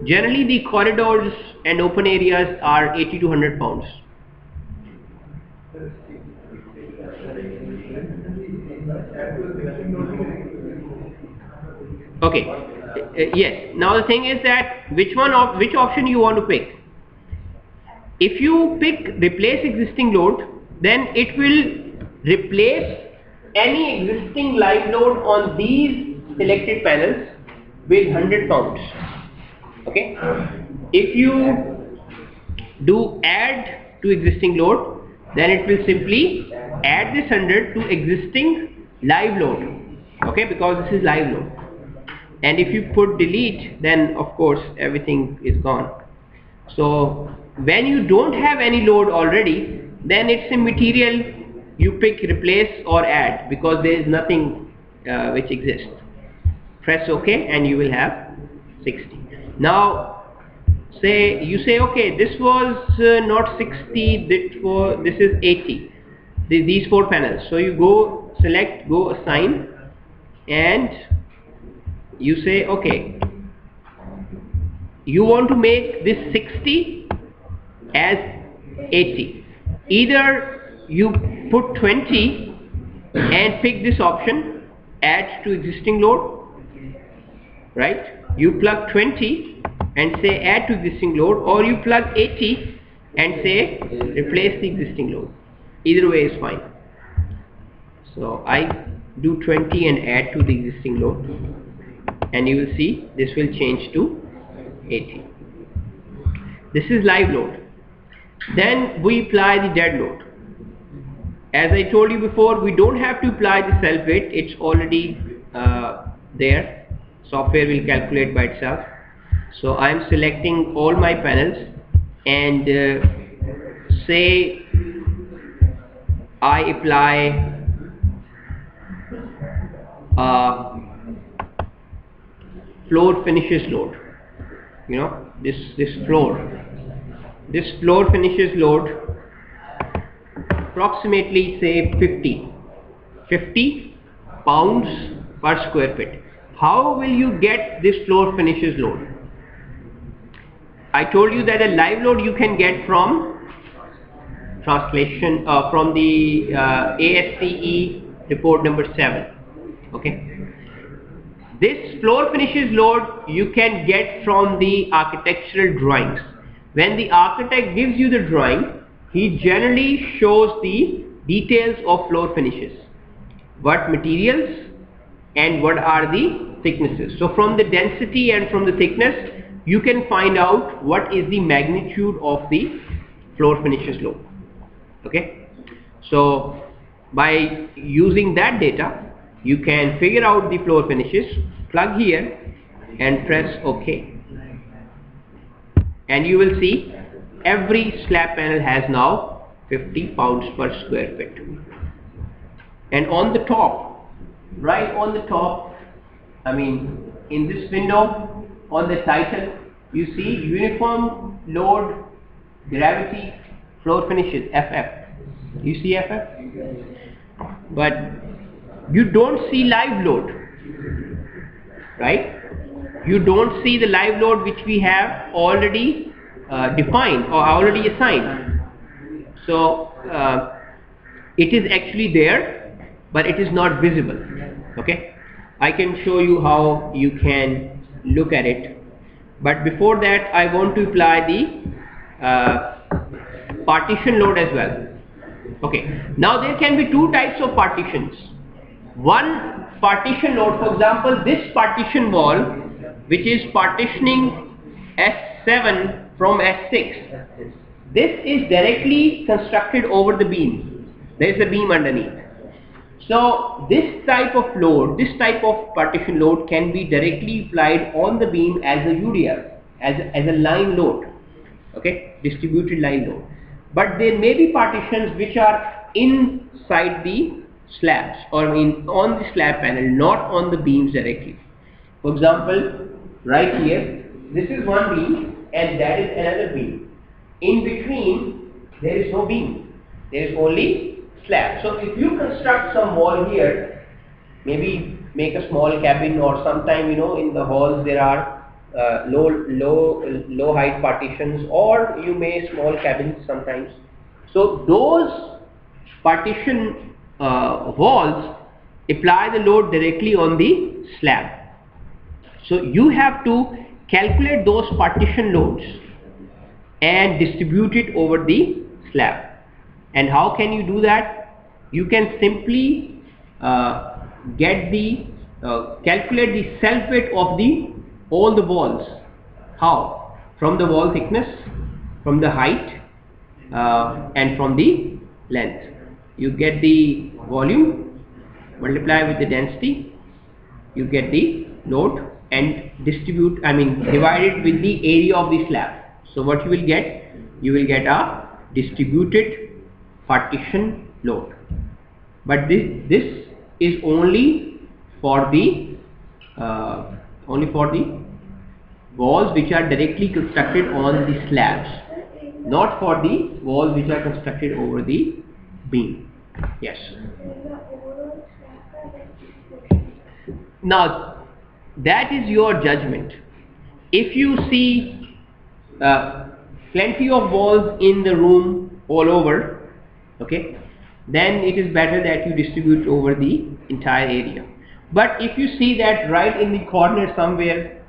Generally the corridors and open areas are 80 to 100 pounds. Okay, yes. Now the thing is that which option you want to pick. If you pick replace existing load, then it will replace any existing live load on these selected panels with 100 pounds. Okay. If you do add to existing load, then it will simply add this 100 to existing live load. Okay, because this is live load. And if you put delete, then of course everything is gone. So when you don't have any load already, then it's immaterial you pick replace or add, because there is nothing which exists. Press OK and you will have 60. Now you say okay, this was not 60, this is 80, these 4 panels. So you go select, go assign, and you say okay, you want to make this 60 as 80. Either you put 20 and pick this option, add to existing load, right? You plug 20 and say add to existing load, or you plug 80 and say replace the existing load. Either way is fine. So I do 20 and add to the existing load, and you will see this will change to 80. This is live load. Then we apply the dead load. As I told you before, we don't have to apply the self weight, it's already there. Software will calculate by itself. So I am selecting all my panels and say I apply floor finishes load. You know, this floor finishes load approximately say 50 pounds per square feet. How will you get this floor finishes load? I told you that a live load you can get from translation from the ASCE report number 7. Okay. This floor finishes load you can get from the architectural drawings. When the architect gives you the drawing, he generally shows the details of floor finishes, what materials and what are the thicknesses. So from the density and from the thickness you can find out what is the magnitude of the floor finishes load. Okay, so by using that data you can figure out the floor finishes, plug here and press OK, and you will see every slab panel has now 50 pounds per square feet. And on the top, right on the top, I mean in this window on the title, you see uniform load gravity floor finishes, FF. You see FF? But you don't see live load, right? You don't see the live load which we have already defined or already assigned. So it is actually there, but it is not visible. Okay, I can show you how you can look at it, but before that I want to apply the partition load as well. Okay, now there can be two types of partitions. One partition load, for example, this partition wall which is partitioning S7 from S6, this is directly constructed over the beam. There is a beam underneath. So this type of load, this type of partition load can be directly applied on the beam as a UDL, as a line load. Okay, distributed line load. But there may be partitions which are inside the slabs or on the slab panel, not on the beams directly. For example, right here, this is one beam and that is another beam. In between, there is no beam. There is only slab. So if you construct some wall here, maybe make a small cabin, or sometime, you know, in the halls there are low height partitions, or you may small cabins sometimes. So those partition walls apply the load directly on the slab. So you have to calculate those partition loads and distribute it over the slab. And how can you do that? You can simply calculate the self weight of all the walls. How? From the wall thickness, from the height, and from the length. You get the volume, multiply with the density, you get the load, and divide it with the area of the slab. So what you will get? You will get a distributed partition load. But this is only for the walls which are directly constructed on the slabs, not for the walls which are constructed over the beam. Yes. Now that is your judgment. If you see plenty of walls in the room all over, okay, then it is better that you distribute over the entire area. But if you see that right in the corner somewhere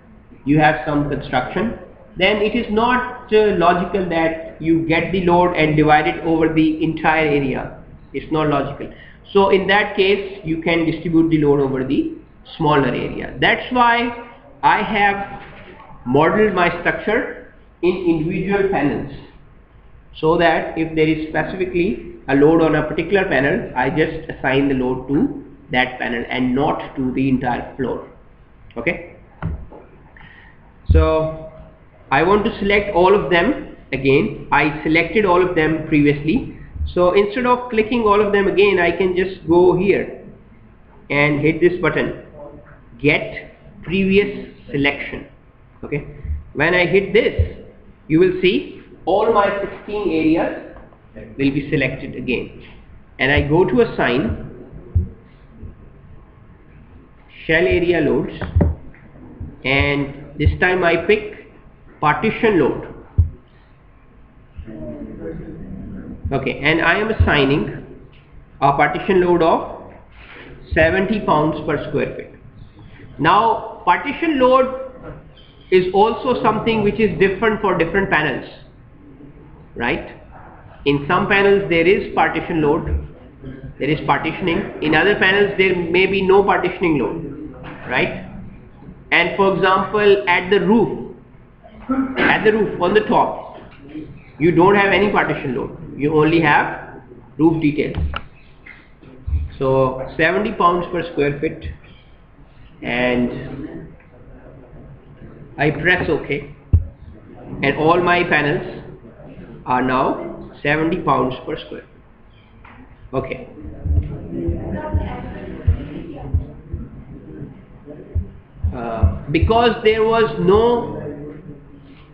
you have some construction, then it is not logical that you get the load and divide it over the entire area. It's not logical. So in that case you can distribute the load over the smaller area. That's why I have modeled my structure in individual panels, so that if there is specifically a load on a particular panel, I just assign the load to that panel and not to the entire floor. Okay. So I want to select all of them again. I selected all of them previously. So instead of clicking all of them again, I can just go here and hit this button, get previous selection. Okay. When I hit this, you will see all my 16 areas will be selected again. And I go to assign shell area loads, and this time I pick partition load. Okay, and I am assigning a partition load of 70 pounds per square feet. Now partition load is also something which is different for different panels, right? In some panels there is partition load, there is partitioning. In other panels there may be no partitioning load, right? And for example, at the roof on the top, you don't have any partition load, you only have roof details. So 70 pounds per square feet, and I press OK, and all my panels are now 70 pounds per square feet. Okay. Because there was no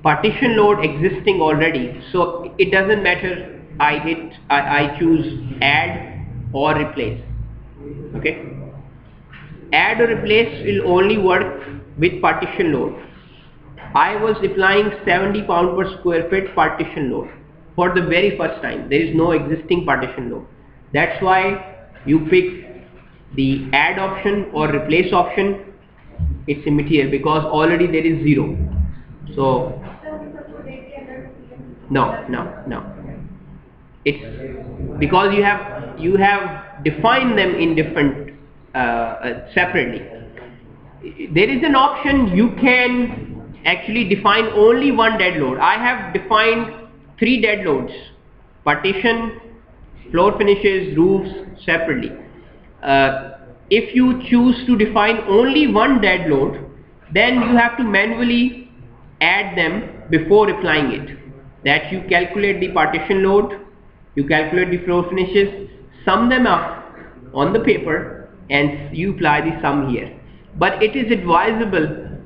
partition load existing already, so it doesn't matter. I choose add or replace. Okay. Add or replace will only work with partition load. I was applying 70 pound per square feet partition load for the very first time. There is no existing partition load. That's why you pick the add option or replace option. It's immaterial because already there is 0. So no. It's because you have defined them in different separately. There is an option you can actually define only one dead load. I have defined 3 dead loads: partition, floor finishes, roofs separately. If you choose to define only one dead load, then you have to manually add them before applying it. That you calculate the partition load, you calculate the floor finishes, sum them up on the paper, and you apply the sum here. But it is advisable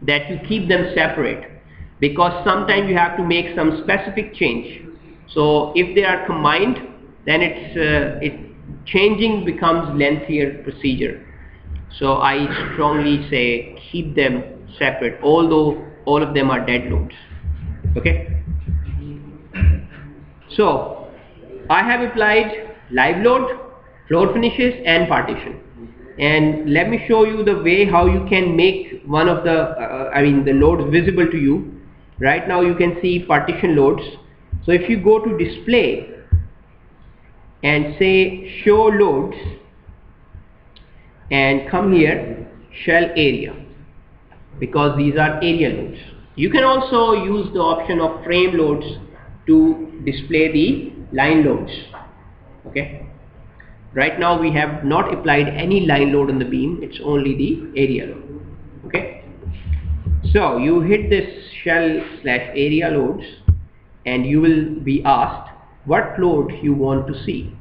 that you keep them separate, because sometimes you have to make some specific change. So if they are combined, then it changing becomes lengthier procedure. So I strongly say keep them separate, although all of them are dead loads. Okay. So I have applied live load, floor finishes and partition. And let me show you the way how you can make one of the the loads visible to you. Right now you can see partition loads. So if you go to display and say show loads and come here, shell area, because these are area loads. You can also use the option of frame loads to display the line loads. Okay. Right now we have not applied any line load on the beam, it's only the area load. Okay. So you hit this shell/area loads and you will be asked what load you want to see,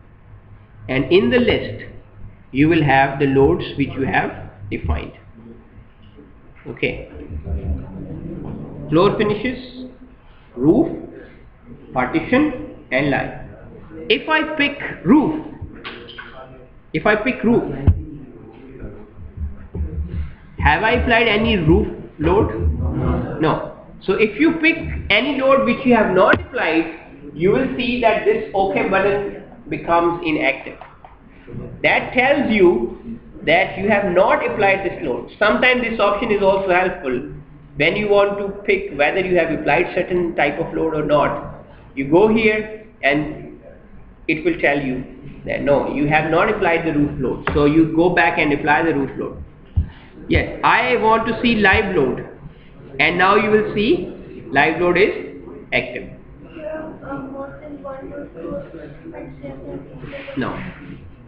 and in the list you will have the loads which you have defined. Okay. Floor finishes, roof, partition and line. If I pick roof, have I applied any roof load? No. So if you pick any load which you have not applied, you will see that this OK button becomes inactive. That tells you that you have not applied this load. Sometimes this option is also helpful when you want to pick whether you have applied certain type of load or not. You go here and it will tell you that no, you have not applied the roof load. So you go back and apply the roof load. Yes, I want to see live load, and now you will see live load is active. No,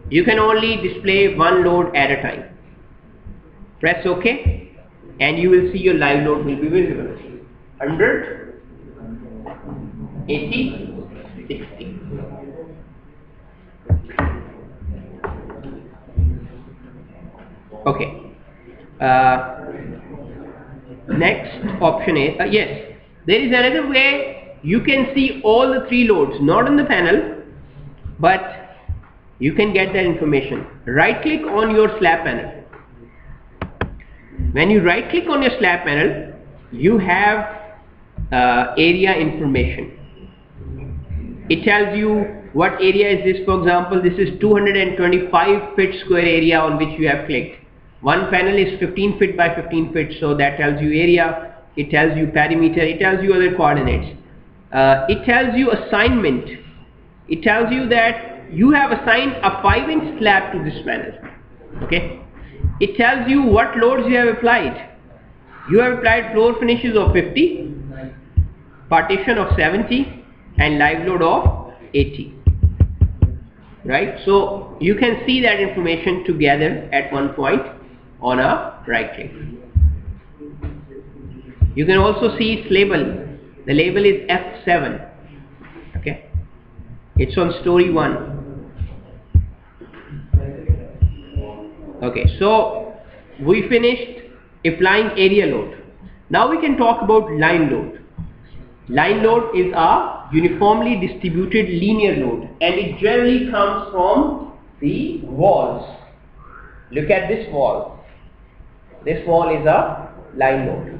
you can only display one load at a time. Press OK and you will see your live load will be visible. 100, 80, 60. Okay. Next option is yes, there is another way you can see all the three loads, not on the panel, but you can get that information. Right click on your slab panel. When you right click on your slab panel, you have area information. It tells you what area is this. For example, this is 225 feet square area on which you have clicked. One panel is 15 feet by 15 feet, so that tells you area, it tells you perimeter, it tells you other coordinates. It tells you assignment. It tells you that you have assigned a 5-inch slab to this panel. Okay. It tells you what loads you have applied. You have applied floor finishes of 50, partition of 70 and live load of 80. Right. So you can see that information together at one point on a right click. You can also see its label. The label is F7. Okay. It's on story 1. Okay, so we finished applying area load. Now we can talk about line load. Line load is a uniformly distributed linear load, and it generally comes from the walls. Look at this wall. This wall is a line load.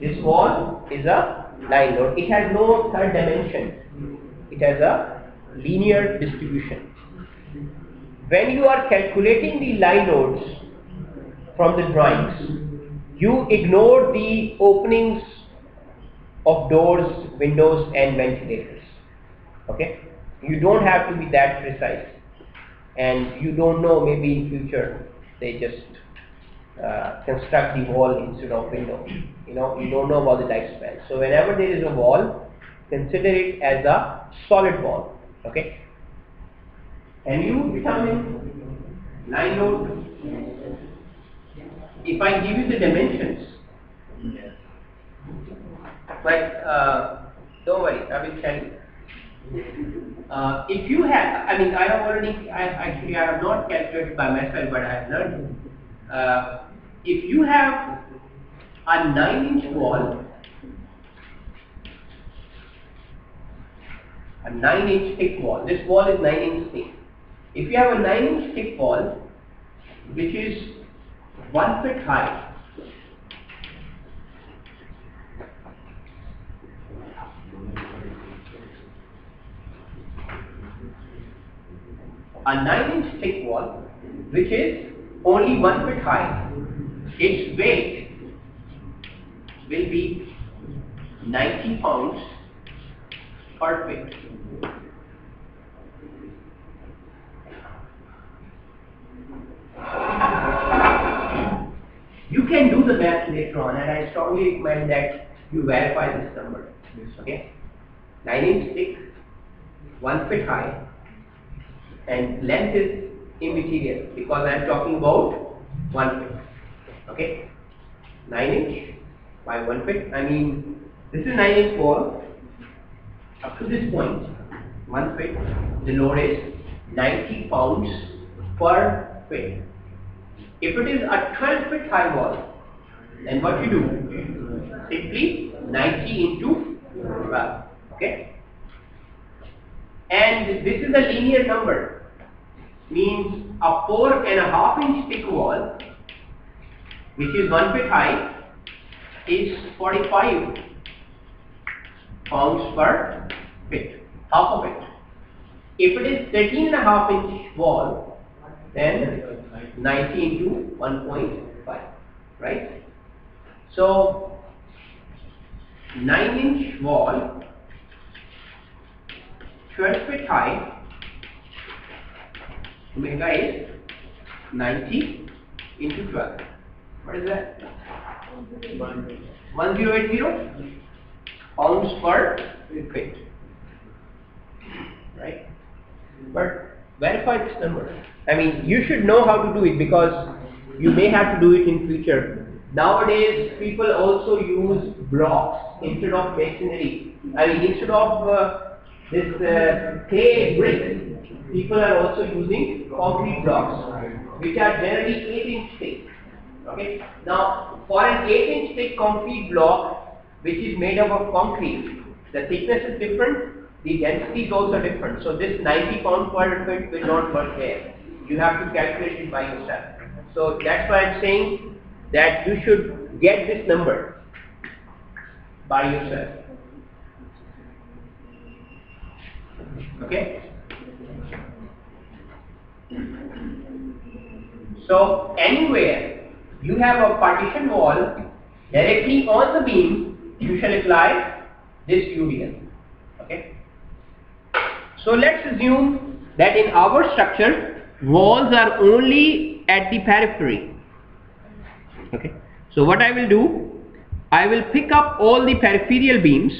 This wall is a line load. It has no third dimension. It has a linear distribution. When you are calculating the line loads from the drawings, you ignore the openings of doors, windows and ventilators. Okay? You don't have to be that precise, and you don't know, maybe in future they just construct the wall instead of window. You don't know about the lifespan. So whenever there is a wall, consider it as a solid wall. Okay? And you determine line load. If I give you the dimensions, but don't worry, I will tell you. If you have, I have not calculated by myself, but I have learned. If you have a 9-inch wall, a 9-inch thick wall. This wall is 9-inch thick. If you have a 9-inch thick wall which is 1 foot high, a 9-inch thick wall which is only 1 foot high, its weight will be 90 pounds per foot. You can do the math later on, and I strongly recommend that you verify this number. Okay, 9-inch thick, 1 foot high, and length is immaterial because I am talking about 1 foot. Okay, 9-inch by 1 foot. I mean, this is 9-inch wall. Up to this point, 1 foot. The load is 90 pounds per foot. If it is a 12 foot high wall, then what you do? Simply 90 into 12. Okay? And this is a linear number. Means a 4.5-inch thick wall, which is 1 foot high, is 45 pounds per foot, half of it. If it is 13.5-inch wall, then 90 into 1.5, right? So 9-inch wall, 12 feet high, omega is 90 into 12. What is that? 1080 pounds per foot, right? But verify this number. I mean, you should know how to do it because you may have to do it in future. Nowadays, people also use blocks instead of masonry. I mean, instead of this clay bricks, people are also using concrete blocks, which are generally 8-inch thick. Okay. Now, for an 8-inch thick concrete block, which is made up of concrete, the thickness is different, the density is also different. So this 90 pound per foot will not work there. You have to calculate it by yourself. So that's why I'm saying that you should get this number by yourself. Okay? So anywhere you have a partition wall directly on the beam, you shall apply this UDL. Okay? So let's assume that in our structure, walls are only at the periphery. Okay? So what I will do, I will pick up all the peripheral beams .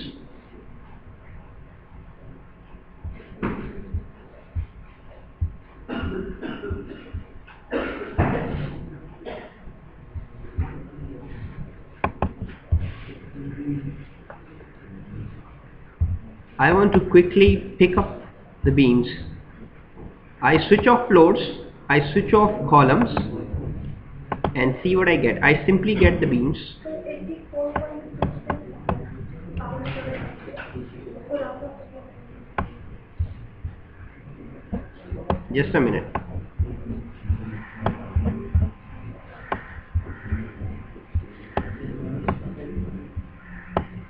I want to quickly pick up the beams. I switch off floors, I switch off columns and see what I get. I simply get the beams. Just a minute.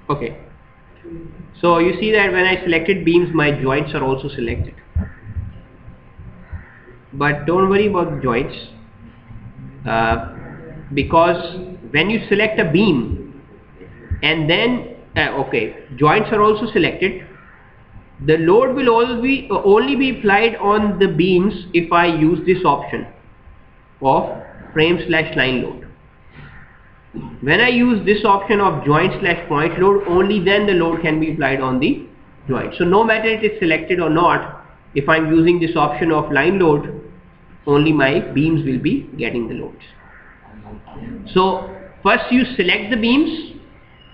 Okay. So you see that when I selected beams, my joints are also selected. But don't worry about the joints because when you select a beam and then joints are also selected, the load will only be applied on the beams if I use this option of frame/line load. When I use this option of joint/point load, only then the load can be applied on the joint. So no matter it is selected or not, if I am using this option of line load, only my beams will be getting the loads. So first you select the beams,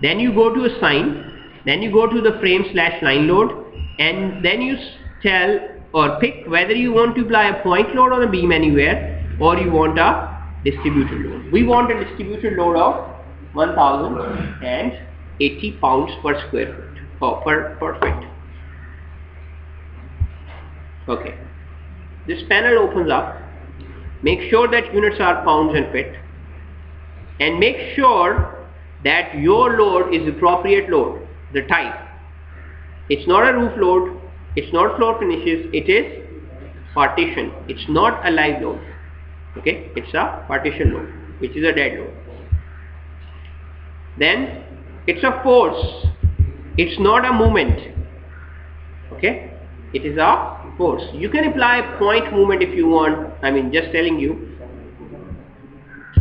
then you go to assign, then you go to the frame/line load, and then you tell or pick whether you want to apply a point load on a beam anywhere or you want a distributed load. We want a distributed load of 1080 pounds per square foot or per foot. Okay, this panel opens up. Make sure that units are pounds and feet, and make sure that your load is appropriate load, the type. It's not a roof load, it's not floor finishes, it is partition. It's not a live load. Okay, it's a partition load, which is a dead load. Then it's a force, it's not a moment. Okay, it is a force. You can apply point movement if you want. I mean, just telling you,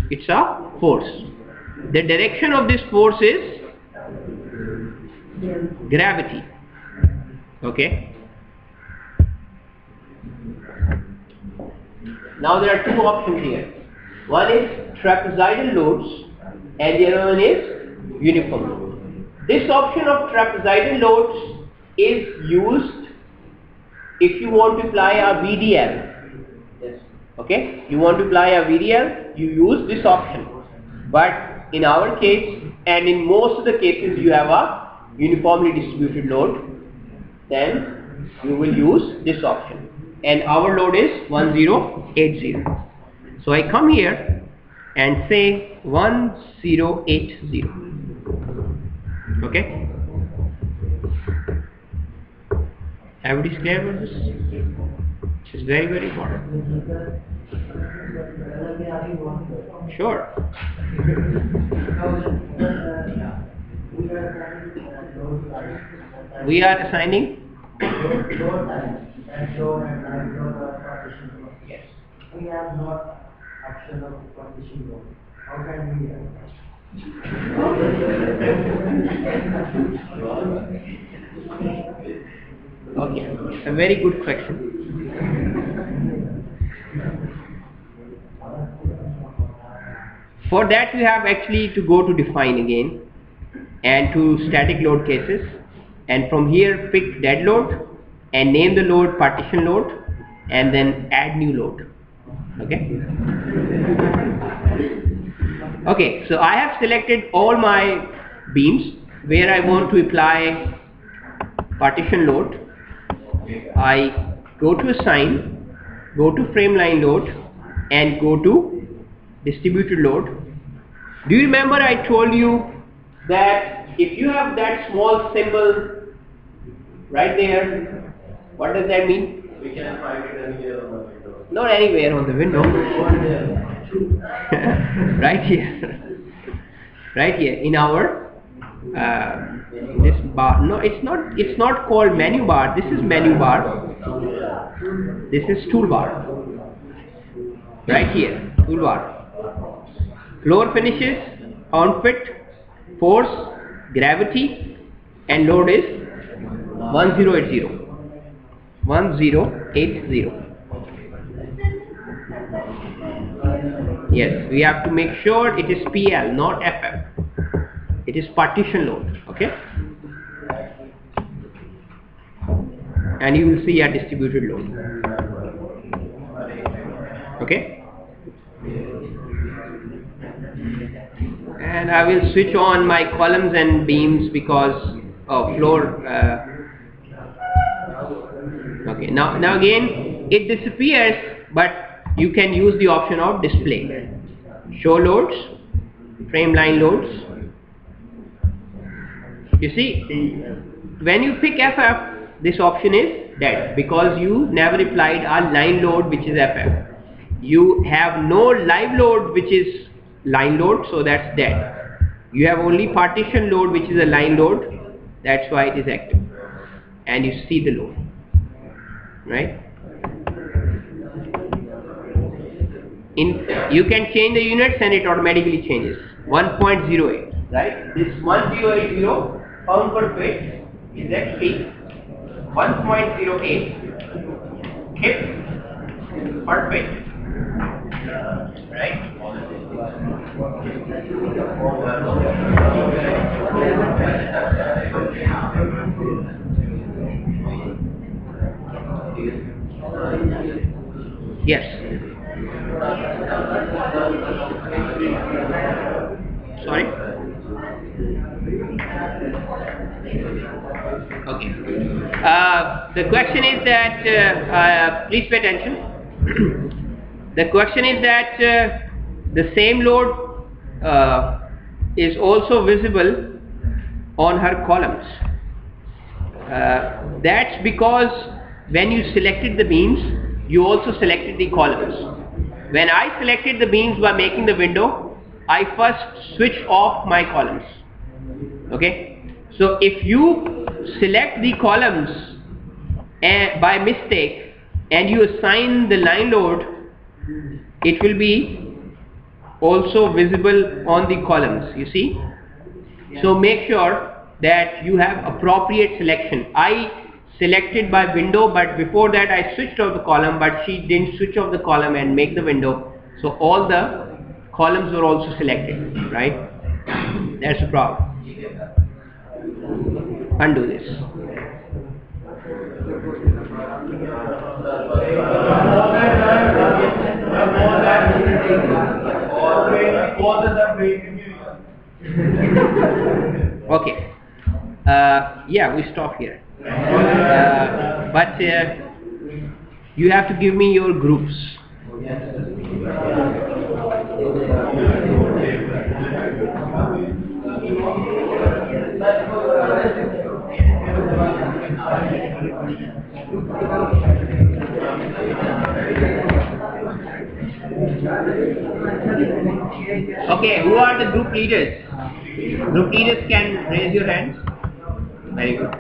it's a force. The direction of this force is gravity. Okay, now there are two options here. One is trapezoidal loads and the other one is uniform load. This option of trapezoidal loads is used if you want to apply a VDL. Yes. Okay, you want to apply a VDL, you use this option. But in our case, and in most of the cases, you have a uniformly distributed load, then you will use this option. And our load is 1080. So I come here and say 1080. Okay. Everybody's clear about this? This is very, very important. Sure. We are assigning. Yes. We have not option of partition load. How can we Okay, a very good question. For that we have actually to go to define again and to static load cases, and from here pick dead load and name the load partition load and then add new load. Okay. Okay, so I have selected all my beams where I want to apply partition load. I go to assign, go to frame line load and go to distributed load. Do you remember I told you that if you have that small symbol right there, what does that mean? We can find it anywhere on the window. Not anywhere on the window. One there. Right here. Right here in our this bar. No, it's not called menu bar. This is menu bar. This is toolbar. Right here, toolbar. Floor finishes, on fit, force, gravity, and load is 1080. 1080. Yes, we have to make sure it is PL, not FF. It is partition load. Okay. And you will see a distributed load. Okay. And I will switch on my columns and beams because of floor. Okay. Now again it disappears, but you can use the option of display. Show loads, frame line loads. You see, when you pick FF, this option is dead because you never applied a line load which is FF. You have no live load which is line load, so that's dead. You have only partition load which is a line load, that's why it is active. And you see the load, right? You can change the units and it automatically changes. 1.08, right? This 1080 pound per foot is actually 1.08 kip per foot, right? Yes. Sorry? Okay. The question is that, please pay attention. The question is that the same load is also visible on her columns. That's because when you selected the beams, you also selected the columns. When I selected the beams by making the window, I first switched off my columns. Okay? So if you select the columns by mistake and you assign the line load, it will be also visible on the columns, you see. So make sure that you have appropriate selection. I selected by window, but before that I switched off the column, but she didn't switch off the column and make the window. So all the columns were also selected, right? That's the problem. Undo this. Okay. Yeah, we stop here. But you have to give me your groups. Okay, who are the group leaders? Group leaders can raise your hands. Very good.